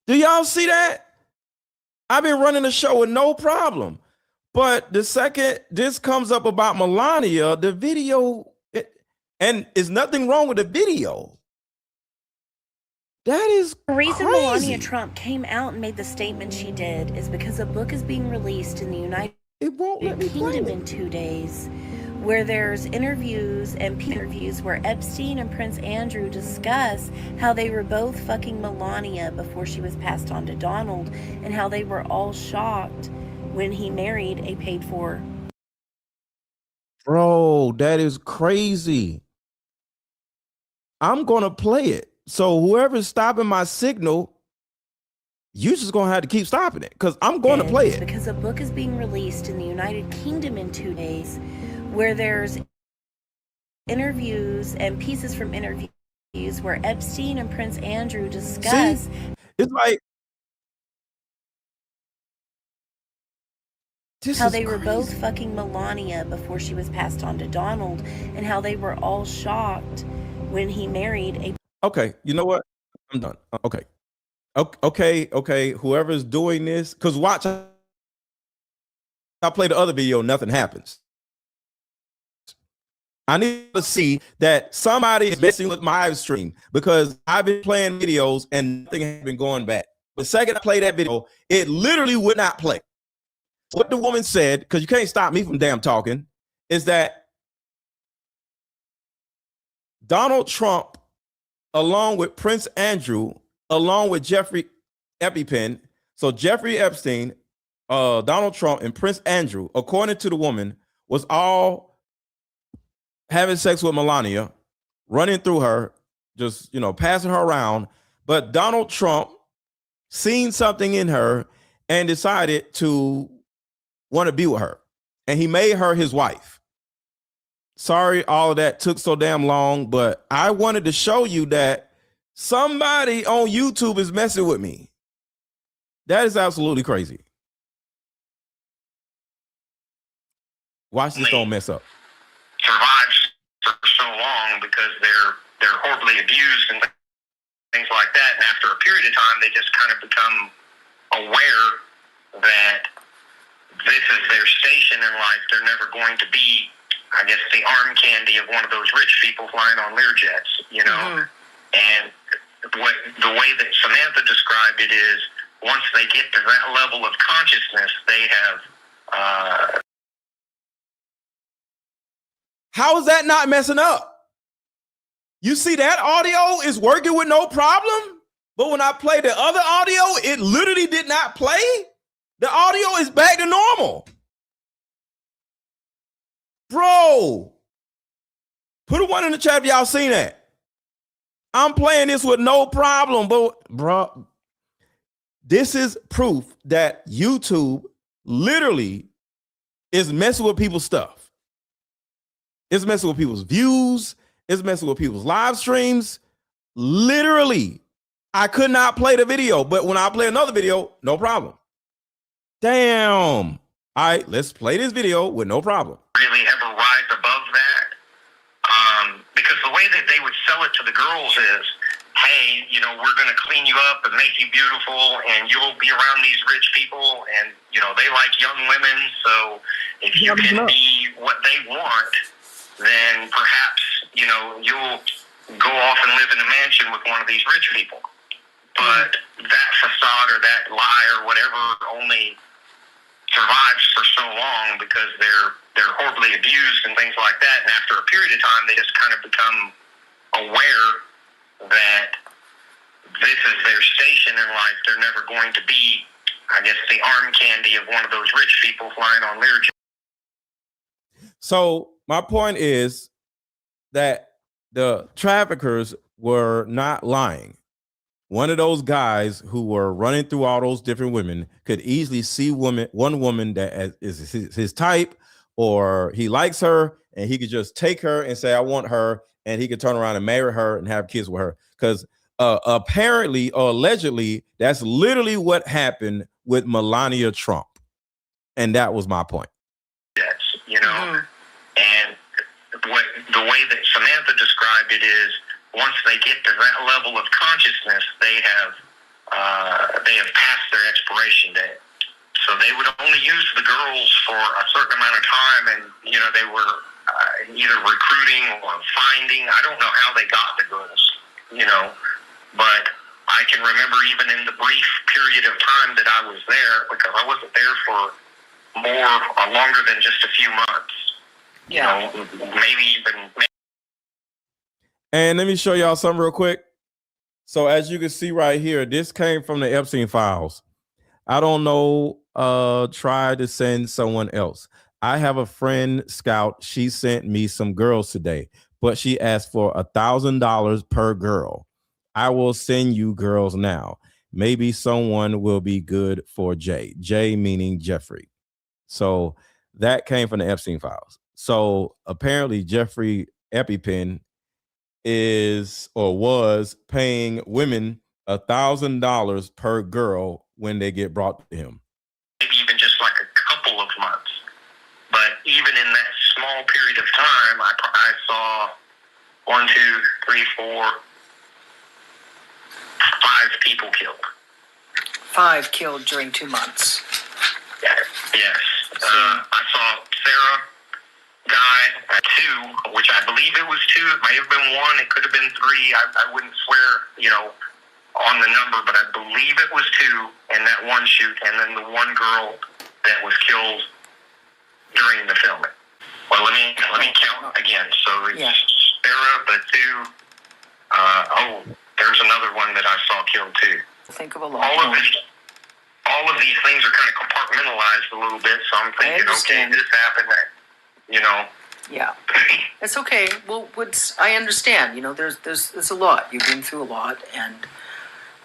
Do y'all see that? I've been running the show with no problem. But the second this comes up about Melania, the video, and there's nothing wrong with the video. That is The reason crazy. Melania Trump came out and made the statement she did is because a book is being released in the United Kingdom in 2 days, where there's interviews and interviews where Epstein and Prince Andrew discuss how they were both fucking Melania before she was passed on to Donald, and how they were all shocked when he married a paid-for. Bro, that is crazy. I'm gonna play it. So whoever's stopping my signal, you just gonna have to keep stopping it because I'm going to play it. Because a book is being released in the United Kingdom in 2 days, where there's interviews and pieces from interviews where Epstein and Prince Andrew discuss. See? It's like how they were both fucking Melania before she was passed on to Donald, and how they were all shocked when he married a. Okay, you know what? I'm done. Okay. Okay. Whoever's doing this, because watch, I play the other video, nothing happens. I need to see that somebody is messing with my live stream because I've been playing videos and nothing has been going back. The second I play that video, it literally would not play. What the woman said, because you can't stop me from damn talking, is that Donald Trump, along with Prince Andrew, along with Jeffrey Epstein, so Jeffrey Epstein, Donald Trump, and Prince Andrew, according to the woman, was all having sex with Melania, running through her, just, passing her around. But Donald Trump seen something in her and decided to want to be with her. And he made her his wife. Sorry, all of that took so damn long, but I wanted to show you that somebody on YouTube is messing with me. That is absolutely crazy. Watch this don't mess up. Survives for so long because they're horribly abused and things like that. And after a period of time, they just kind of become aware that this is their station in life. They're never going to be, I guess, the arm candy of one of those rich people flying on Learjets, And the way that Samantha described it is, once they get to that level of consciousness, they have. How is that not messing up? You see that audio is working with no problem, but when I play the other audio, it literally did not play. The audio is back to normal. Bro, put a one in the chat if y'all seen that. I'm playing this with no problem, but bro, this is proof that YouTube literally is messing with people's stuff. It's messing with people's views. It's messing with people's live streams. Literally, I could not play the video, but when I play another video, no problem. Damn. All right, let's play this video with no problem. Really ever rise above that? Because the way that they would sell it to the girls is, hey, we're going to clean you up and make you beautiful, and you'll be around these rich people, and, they like young women, so if you can be what they want, then perhaps, you'll go off and live in a mansion with one of these rich people. But that facade or that lie or whatever only survives for so long because they're horribly abused and things like that. And after a period of time, they just kind of become aware that this is their station in life. They're never going to be, I guess, the arm candy of one of those rich people flying on Learjet. So my point is that the traffickers were not lying. One of those guys who were running through all those different women could easily see one woman that is his type, or he likes her, and he could just take her and say, I want her, and he could turn around and marry her and have kids with her. Because apparently or allegedly, that's literally what happened with Melania Trump. And that was my point. Yes. the way that Samantha described it is, once they get to that level of consciousness, they have passed their expiration date. So they would only use the girls for a certain amount of time, and they were either recruiting or finding. I don't know how they got the girls, but I can remember even in the brief period of time that I was there, because I wasn't there for longer than just a few months. Yeah. Maybe even. And let me show y'all something real quick. So as you can see right here, this came from the Epstein files. I don't know, try to send someone else. I have a friend, Scout. She sent me some girls today, but she asked for $1,000 per girl. I will send you girls now. Maybe someone will be good for Jay. Jay meaning Jeffrey. So that came from the Epstein files. So apparently Jeffrey EpiPen is or was paying women $1,000 per girl when they get brought to him. Maybe even just like a couple of months. But even in that small period of time, I saw 1, 2, 3, 4, 5 people killed. 5 killed during 2 months. Yes. I saw Sarah die, 2, which I believe it was 2. It may have been 1. It could have been 3. I wouldn't swear, on the number, but I believe it was 2 in that one shoot, and then the one girl that was killed during the filming. Well, let me count again. So it's Sarah, the 2. There's another one that I saw killed too. Think of a lot. All of these things are kind of compartmentalized a little bit, so I'm thinking, okay, this happened, Yeah, it's okay. Well, I understand. There's a lot. You've been through a lot, and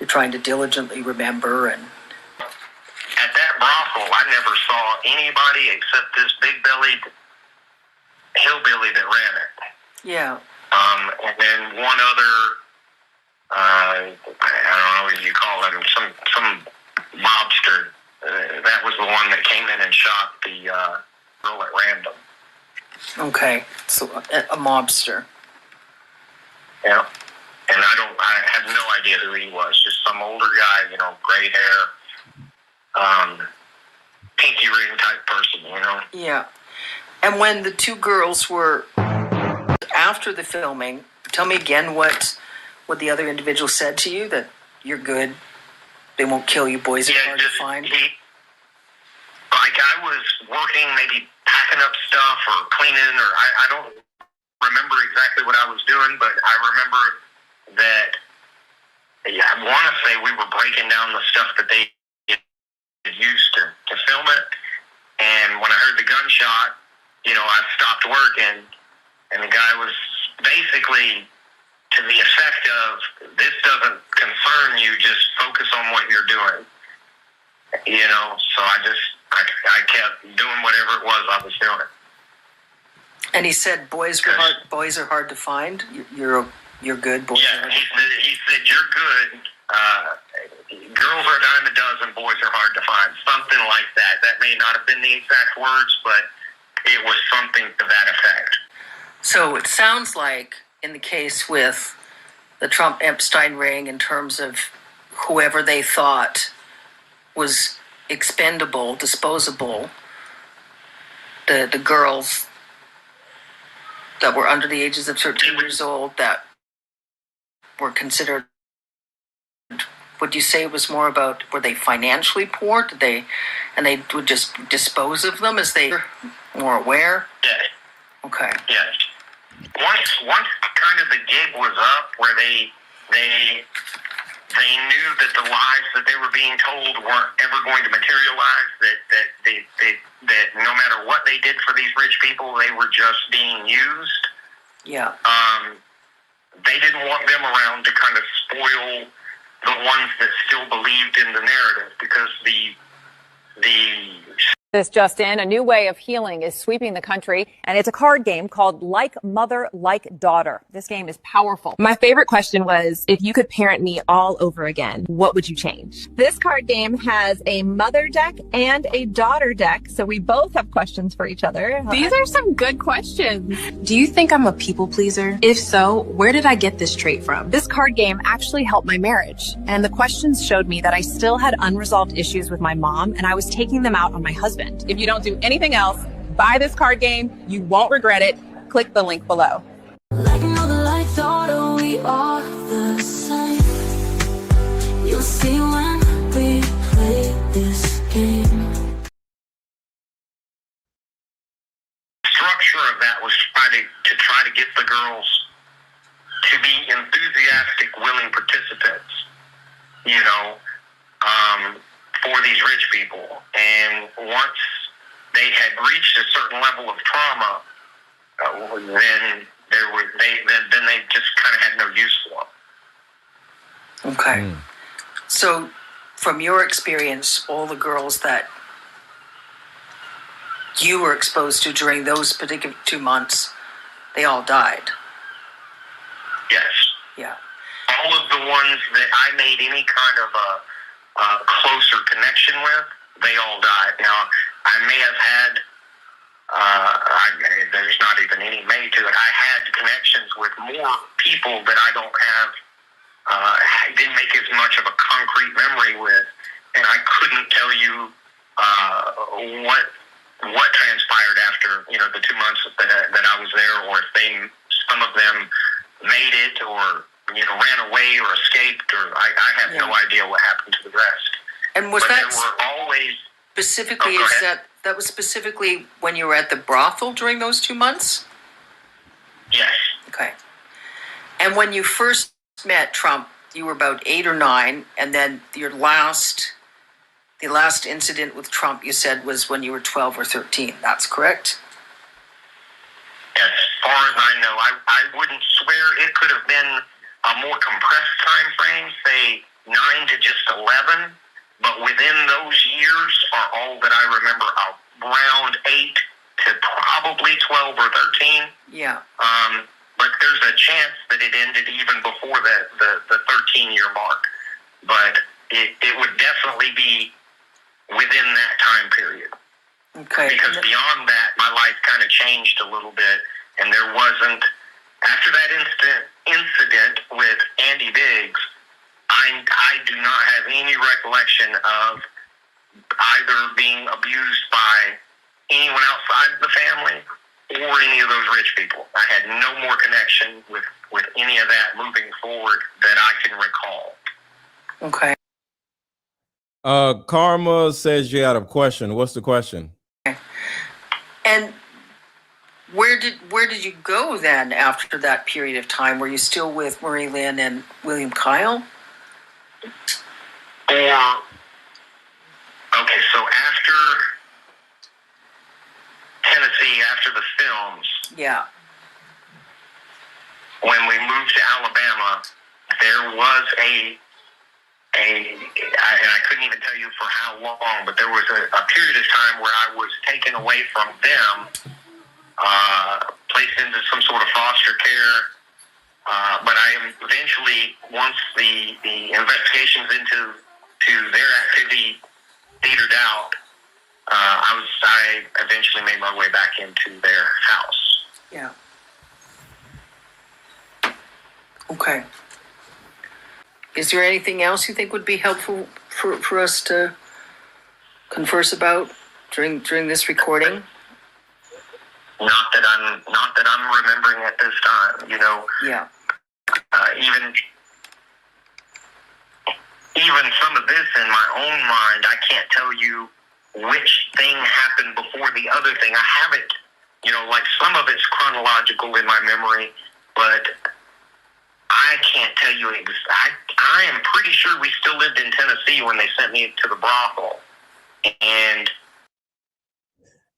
you're trying to diligently remember. And at that brothel, I never saw anybody except this big-bellied hillbilly that ran it. Yeah. And then one other, I don't know what you call it, some mobster. That was the one that came in and shot the girl at random. Okay, so a mobster. Yeah. And I have no idea who he was. Just some older guy, gray hair, pinky ring type person, Yeah. And when the 2 girls were after the filming, tell me again what the other individual said to you, that you're good, they won't kill you, boys are hard to find. I was working, maybe packing up stuff or cleaning, or I don't remember exactly what I was doing, but I remember that I want to say we were breaking down the stuff that they had used to film it. And when I heard the gunshot, I stopped working, and the guy was basically to the effect of, this doesn't concern you, just focus on what you're doing. So I kept doing whatever it was I was doing. And he said, boys are hard to find. You're good, boys. Yeah, he said you're good. Girls are a dime a dozen, boys are hard to find. Something like that. That may not have been the exact words, but it was something to that effect. So it sounds like in the case with the Trump-Epstein ring, in terms of whoever they thought was expendable, disposable, the girls that were under the ages of 13 years old that were considered, would you say it was more about, were they financially poor? They would just dispose of them as they were more aware? Yeah. Okay. Yes. Once kind of the gig was up, where they knew that the lies that they were being told weren't ever going to materialize, that no matter what they did for these rich people, they were just being used. Yeah. They didn't want them around to kind of spoil the ones that still believed in the narrative, because the This just in, a new way of healing is sweeping the country, and it's a card game called Like Mother, Like Daughter. This game is powerful. My favorite question was, if you could parent me all over again, what would you change? This card game has a mother deck and a daughter deck, so we both have questions for each other. These are some good questions. Do you think I'm a people pleaser? If so, where did I get this trait from? This card game actually helped my marriage, and the questions showed me that I still had unresolved issues with my mom, and I was taking them out on my husband. If you don't do anything else, buy this card game. You won't regret it. Click the link below. Like another light thought, we are the same. You'll see when we play this game. Structure of that was to try to get the girls to be enthusiastic, willing participants, for these rich people. And once they had reached a certain level of trauma, then they just kind of had no use for them. Okay. So, from your experience, all the girls that you were exposed to during those particular 2 months, they all died. Yes. Yeah. All of the ones that I made any kind of a closer connection with, they all died. Now, I may have had, there's not even any may to it, I had connections with more people that I don't have, didn't make as much of a concrete memory with, and I couldn't tell you what transpired after, the 2 months that I was there, or if some of them made it, or ran away or escaped, or I have no idea what happened to the rest. And was but that there were always specifically? That was specifically when you were at the brothel during those 2 months? Yes. Okay. And when you first met Trump, you were about 8 or 9, and then the last incident with Trump, you said, was when you were 12 or 13. That's correct? As far as I know, I wouldn't swear. It could have been a more compressed time frame, say 9 to just 11, but within those years are all that I remember, around 8 to probably 12 or 13. Yeah. But there's a chance that it ended even before the 13-year mark. But it would definitely be within that time period. Okay. Because beyond that, my life kind of changed a little bit, and there wasn't, after that incident with Andy Biggs, I do not have any recollection of either being abused by anyone outside the family or any of those rich people. I had no more connection with any of that moving forward that I can recall. Okay. Karma says you had a question. What's the question? And where did you go then after that period of time? Were you still with Marie Lynn and William Kyle? Okay, so after Tennessee, after the films, yeah, when we moved to Alabama, there was and I couldn't even tell you for how long, but there was a period of time where I was taken away from them, placed into some sort of foster care. But I eventually, once the investigations into their activity petered out, I eventually made my way back into their house. Yeah. Okay. Is there anything else you think would be helpful for us to converse about during this recording? Not that I'm remembering at this time. Yeah. Even some of this in my own mind, I can't tell you which thing happened before the other thing. I have it, like some of it's chronological in my memory, but I can't tell you I am pretty sure we still lived in Tennessee when they sent me to the brothel.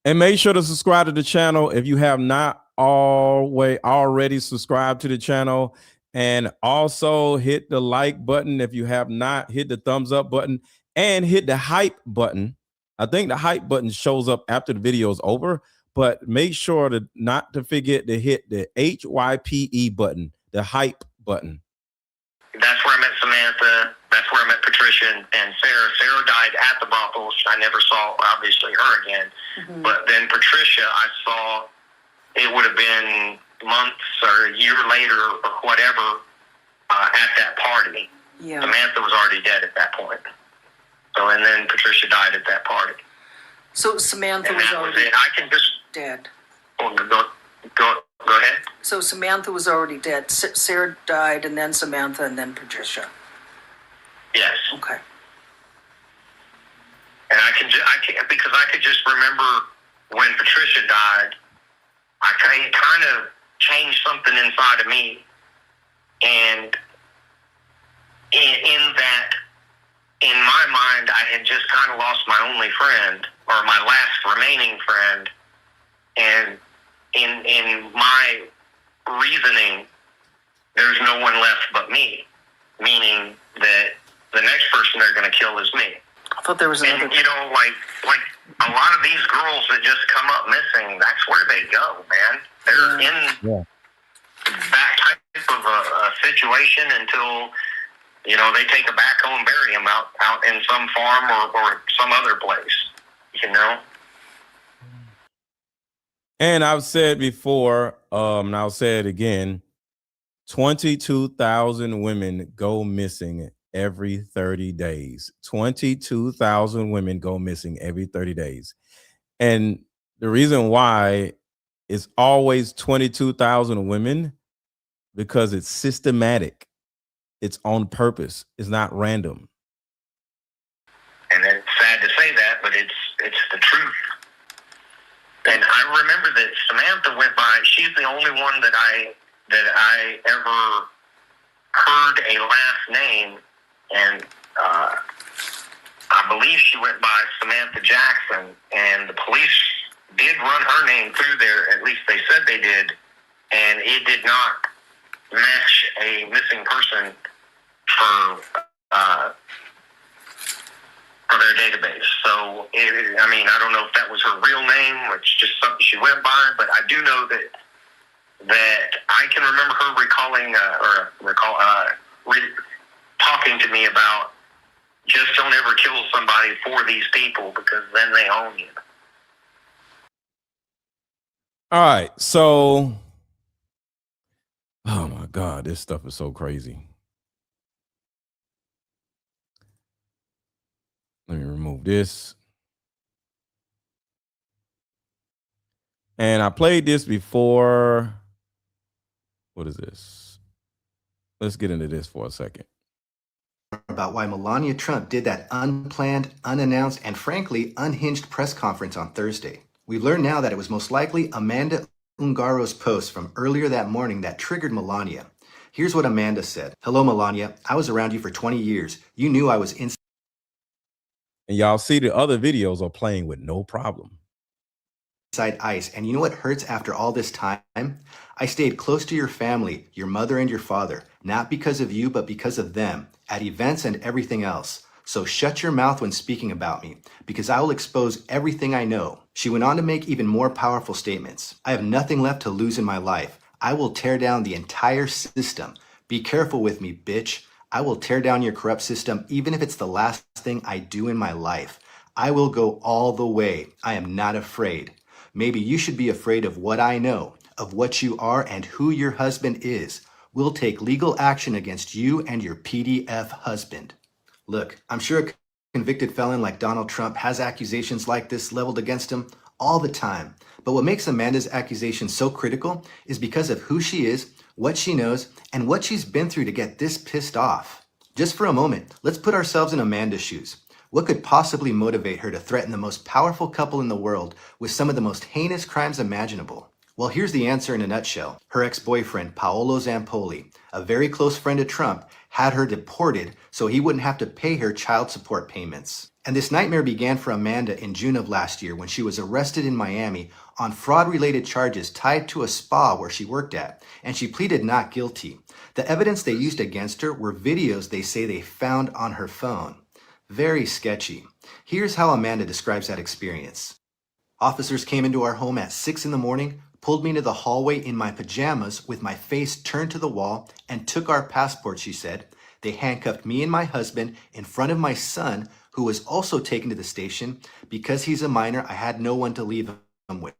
And make sure to subscribe to the channel if you have not already subscribed to the channel. And also hit the like button if you have not, hit the thumbs up button, and hit the hype button I think the hype button shows up after the video is over, but make sure to not to forget to hit the HYPE button, the hype button. That's where I met Samantha. That's where I met Patricia and Sarah. Sarah died at the brothel. I never saw, obviously, her again. Mm-hmm. But then Patricia, I saw, it would have been months or a year later or whatever at that party. Yeah. Samantha was already dead at that point. So, and then Patricia died at that party. So Samantha was already I can just dead. Oh, go ahead. So Samantha was already dead. Sarah died, and then Samantha, and then Patricia. Yes. Okay. And I can because I could just remember when Patricia died. It kind of changed something inside of me, and in that, in my mind, I had just kind of lost my only friend, or my last remaining friend, and in my reasoning, there's no one left but me, meaning that the next person they're going to kill is me. I thought there was another. And, you know, like a lot of these girls that just come up missing, that's where they go, man. They're in that type of a situation until, you know, they take a backhoe and bury them out in some farm or some other place, you know? And I've said before, and I'll say it again, 22,000 women go missing every 30 days. 22,000 women go missing every 30 days. And the reason why it's always 22,000 women, because it's systematic. It's on purpose. It's not random. And it's sad to say that, but it's the truth. And I remember that Samantha went by. She's the only one that I ever heard a last name, and I believe she went by Samantha Jackson. And the police did run her name through there. At least they said they did, and it did not match a missing person for their database. So, I don't know if that was her real name or it's just something she went by, but I do know that I can remember her talking to me about just don't ever kill somebody for these people because then they own you. All right, so, oh my God, this stuff is so crazy. Let me remove this. And I played this before. What is this? Let's get into this for a second. About why Melania Trump did that unplanned, unannounced, and frankly, unhinged press conference on Thursday. We've learned now that it was most likely Amanda Ungaro's post from earlier that morning that triggered Melania. Here's what Amanda said. Hello, Melania. I was around you for 20 years. You knew I was inside. And y'all see the other videos are playing with no problem. ICE. And you know what hurts after all this time? I stayed close to your family, your mother and your father, not because of you, but because of them, at events and everything else. So shut your mouth when speaking about me, because I will expose everything I know. She went on to make even more powerful statements. I have nothing left to lose in my life. I will tear down the entire system. Be careful with me, bitch. I will tear down your corrupt system, even if it's the last thing I do in my life. I will go all the way. I am not afraid. Maybe you should be afraid of what I know, of what you are and who your husband is. We'll take legal action against you and your PDF husband. Look, I'm sure a convicted felon like Donald Trump has accusations like this leveled against him all the time. But what makes Amanda's accusation so critical is because of who she is, what she knows, and what she's been through to get this pissed off. Just for a moment, let's put ourselves in Amanda's shoes. What could possibly motivate her to threaten the most powerful couple in the world with some of the most heinous crimes imaginable? Well, here's the answer in a nutshell. Her ex-boyfriend, Paolo Zampoli, a very close friend of Trump, had her deported so he wouldn't have to pay her child support payments. And this nightmare began for Amanda in June of last year when she was arrested in Miami on fraud-related charges tied to a spa where she worked at, and she pleaded not guilty. The evidence they used against her were videos they say they found on her phone. Very sketchy. Here's how Amanda describes that experience. Officers came into our home at 6 in the morning, pulled me into the hallway in my pajamas with my face turned to the wall, and took our passports, she said. They handcuffed me and my husband in front of my son, who was also taken to the station. Because he's a minor, I had no one to leave him with.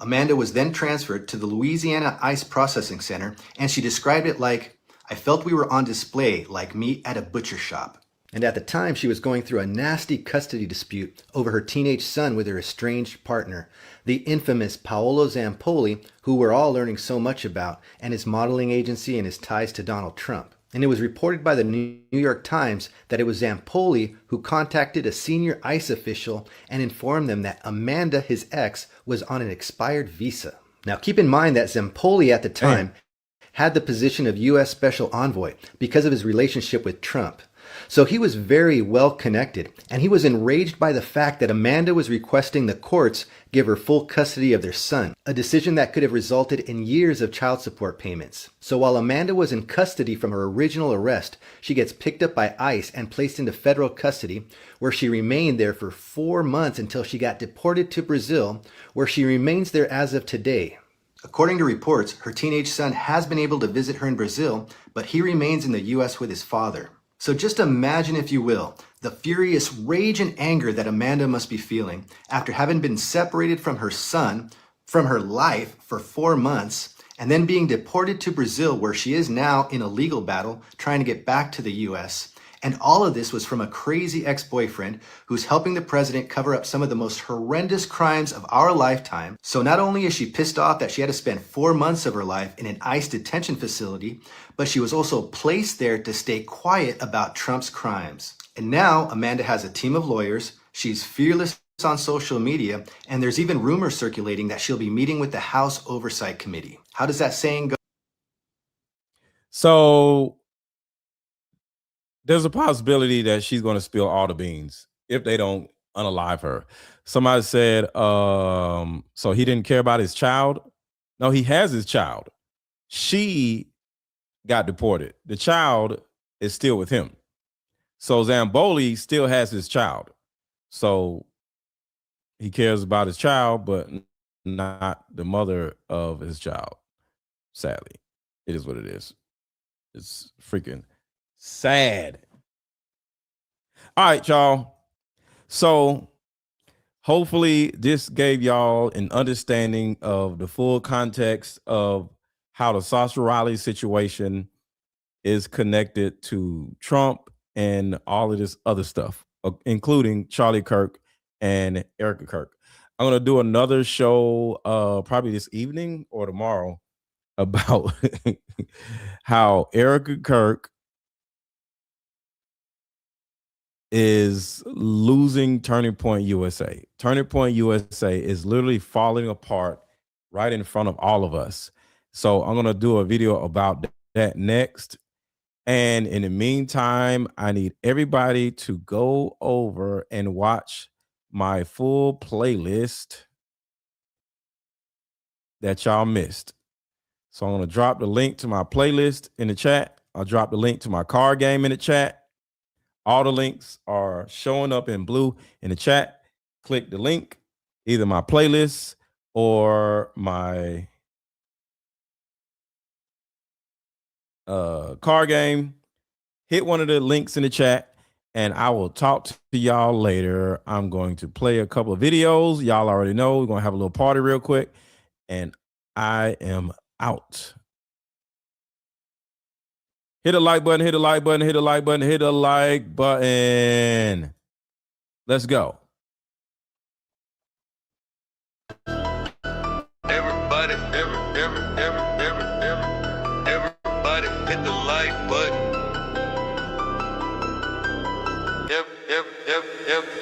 Amanda was then transferred to the Louisiana ICE Processing Center, and she described it like, I felt we were on display like meat at a butcher shop. And at the time, she was going through a nasty custody dispute over her teenage son with her estranged partner, the infamous Paolo Zampoli, who we're all learning so much about, and his modeling agency and his ties to Donald Trump. And it was reported by the New York Times that it was Zampoli who contacted a senior ICE official and informed them that Amanda, his ex, was on an expired visa. Now keep in mind that Zampoli at the time had the position of U.S. Special Envoy because of his relationship with Trump. So he was very well connected, and he was enraged by the fact that Amanda was requesting the courts give her full custody of their son, a decision that could have resulted in years of child support payments. So while Amanda was in custody from her original arrest, she gets picked up by ICE and placed into federal custody, where she remained there for 4 months until she got deported to Brazil, where she remains there as of today. According to reports, her teenage son has been able to visit her in Brazil, but he remains in the U.S. with his father. So just imagine, if you will, the furious rage and anger that Amanda must be feeling after having been separated from her son, from her life for 4 months, and then being deported to Brazil, where she is now in a legal battle trying to get back to the U.S. And all of this was from a crazy ex-boyfriend who's helping the president cover up some of the most horrendous crimes of our lifetime. So not only is she pissed off that she had to spend 4 months of her life in an ICE detention facility, but she was also placed there to stay quiet about Trump's crimes. And now Amanda has a team of lawyers, she's fearless on social media, and there's even rumors circulating that she'll be meeting with the House Oversight Committee. How does that saying go? So there's a possibility that she's going to spill all the beans if they don't unalive her. Somebody said, so he didn't care about his child. No, he has his child. She got deported. The child is still with him. So Zamboli still has his child. So he cares about his child, but not the mother of his child. Sadly, it is what it is. It's freaking sad. All right, y'all. So hopefully this gave y'all an understanding of the full context of how the Sasha Riley situation is connected to Trump and all of this other stuff, including Charlie Kirk and Erika Kirk. I'm going to do another show probably this evening or tomorrow about how Erika Kirk is losing Turning Point USA. Turning Point USA is literally falling apart right in front of all of us. So I'm going to do a video about that next. And in the meantime, I need everybody to go over and watch my full playlist that y'all missed. So I'm going to drop the link to my playlist in the chat. I'll drop the link to my card game in the chat. All the links are showing up in blue in the chat. Click the link, either my playlist or my card game. Hit one of the links in the chat and I will talk to y'all later. I'm going to play a couple of videos. Y'all already know we're going to have a little party real quick and I am out. Hit a like button, hit a like button, hit a like button, hit a like button. Let's go.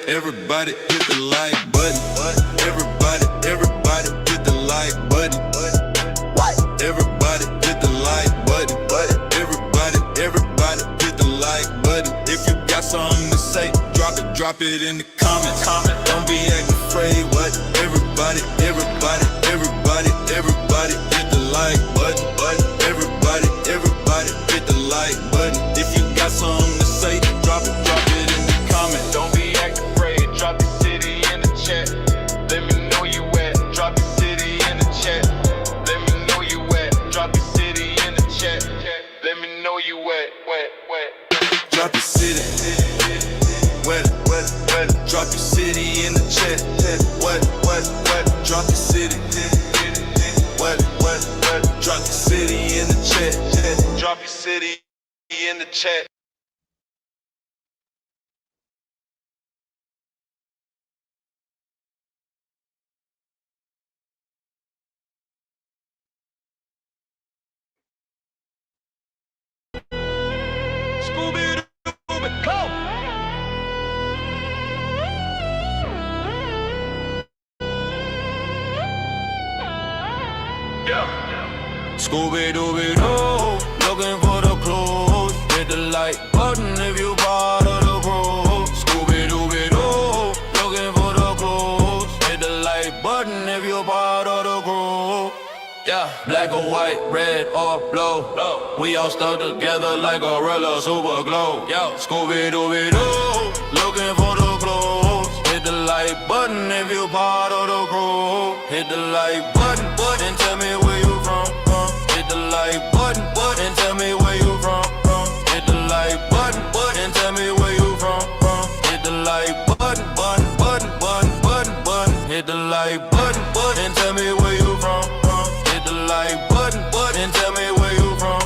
Everybody hit the like button. Everybody hit the like button. Everybody hit the like button. Everybody hit the like button. Everybody hit the like button. If you got something to say, drop it in the comments. Don't be acting afraid. What? Everybody hit the like button. Everybody hit the like button. If you got something to say, drop it in the Drop your city in the chat. What? Drop your city. What? Drop your city in the chat. Drop your city in the chat. Scooby-Dooby-Doo, looking for the clues. Hit the like button if you part of the crew. Scooby-Dooby-Doo, looking for the clues. Hit the like button if you part of the crew. Yeah, black or white, red or blue. We all stuck together like gorilla super glue. Yo, Scooby-Dooby-Doo, looking for the clues. Hit the like button if you part of the crew. Hit the like button, and tell me where you from. Hit the like button, and tell me where you from. Hit the like button, and tell me where you from. Hit the like button, hit the like button, and tell me where you from. Hit the like button, and tell me where you from.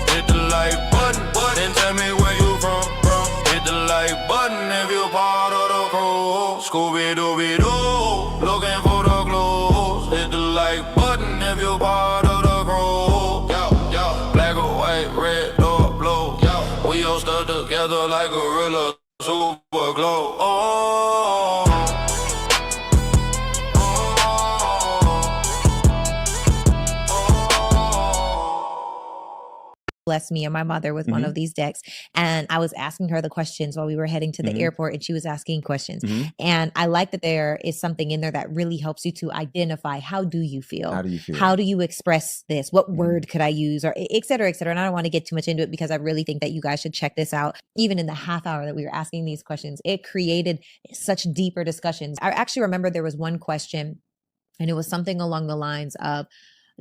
Hit the like button, and tell me where you from. Hit the like button if you part of the crew. Scooby-Dooby-Doo, looking for the clues. Hit the like button if you part of the crew. Yo, black or white, red or blue. Yo, we all stuck together like gorilla super glue. Oh. Bless me and my mother with one of these decks. And I was asking her the questions while we were heading to the airport, and she was asking questions. And I like that there is something in there that really helps you to identify, how do you feel? How do you feel? How do you express this? What word could I use? Or et cetera, et cetera. And I don't want to get too much into it because I really think that you guys should check this out. Even in the half hour that we were asking these questions, it created such deeper discussions. I actually remember there was one question, and it was something along the lines of,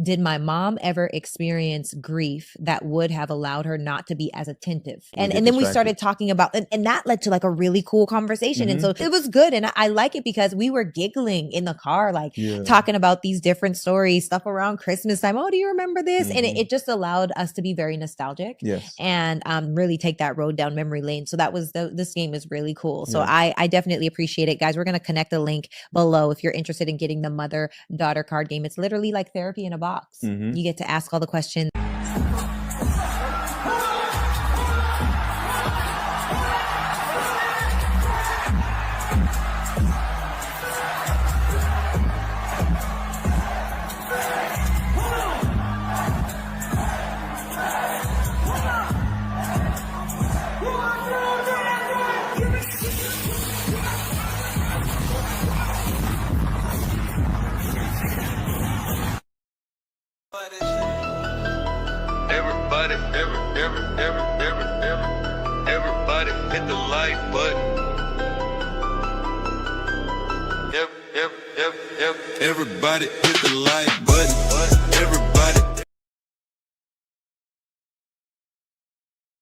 did my mom ever experience grief that would have allowed her not to be as attentive? And then we started talking about, and that led to like a really cool conversation. And so it was good. And I like it because we were giggling in the car, like talking about these different stories, stuff around Christmas time. Oh, do you remember this? And it just allowed us to be very nostalgic and really take that road down memory lane. So that was, this game is really cool. So I definitely appreciate it. Guys, we're going to connect the link below if you're interested in getting the mother-daughter card game. It's literally like therapy in a box. You get to ask all the questions. Everybody hit the like button. Everybody hit the like button.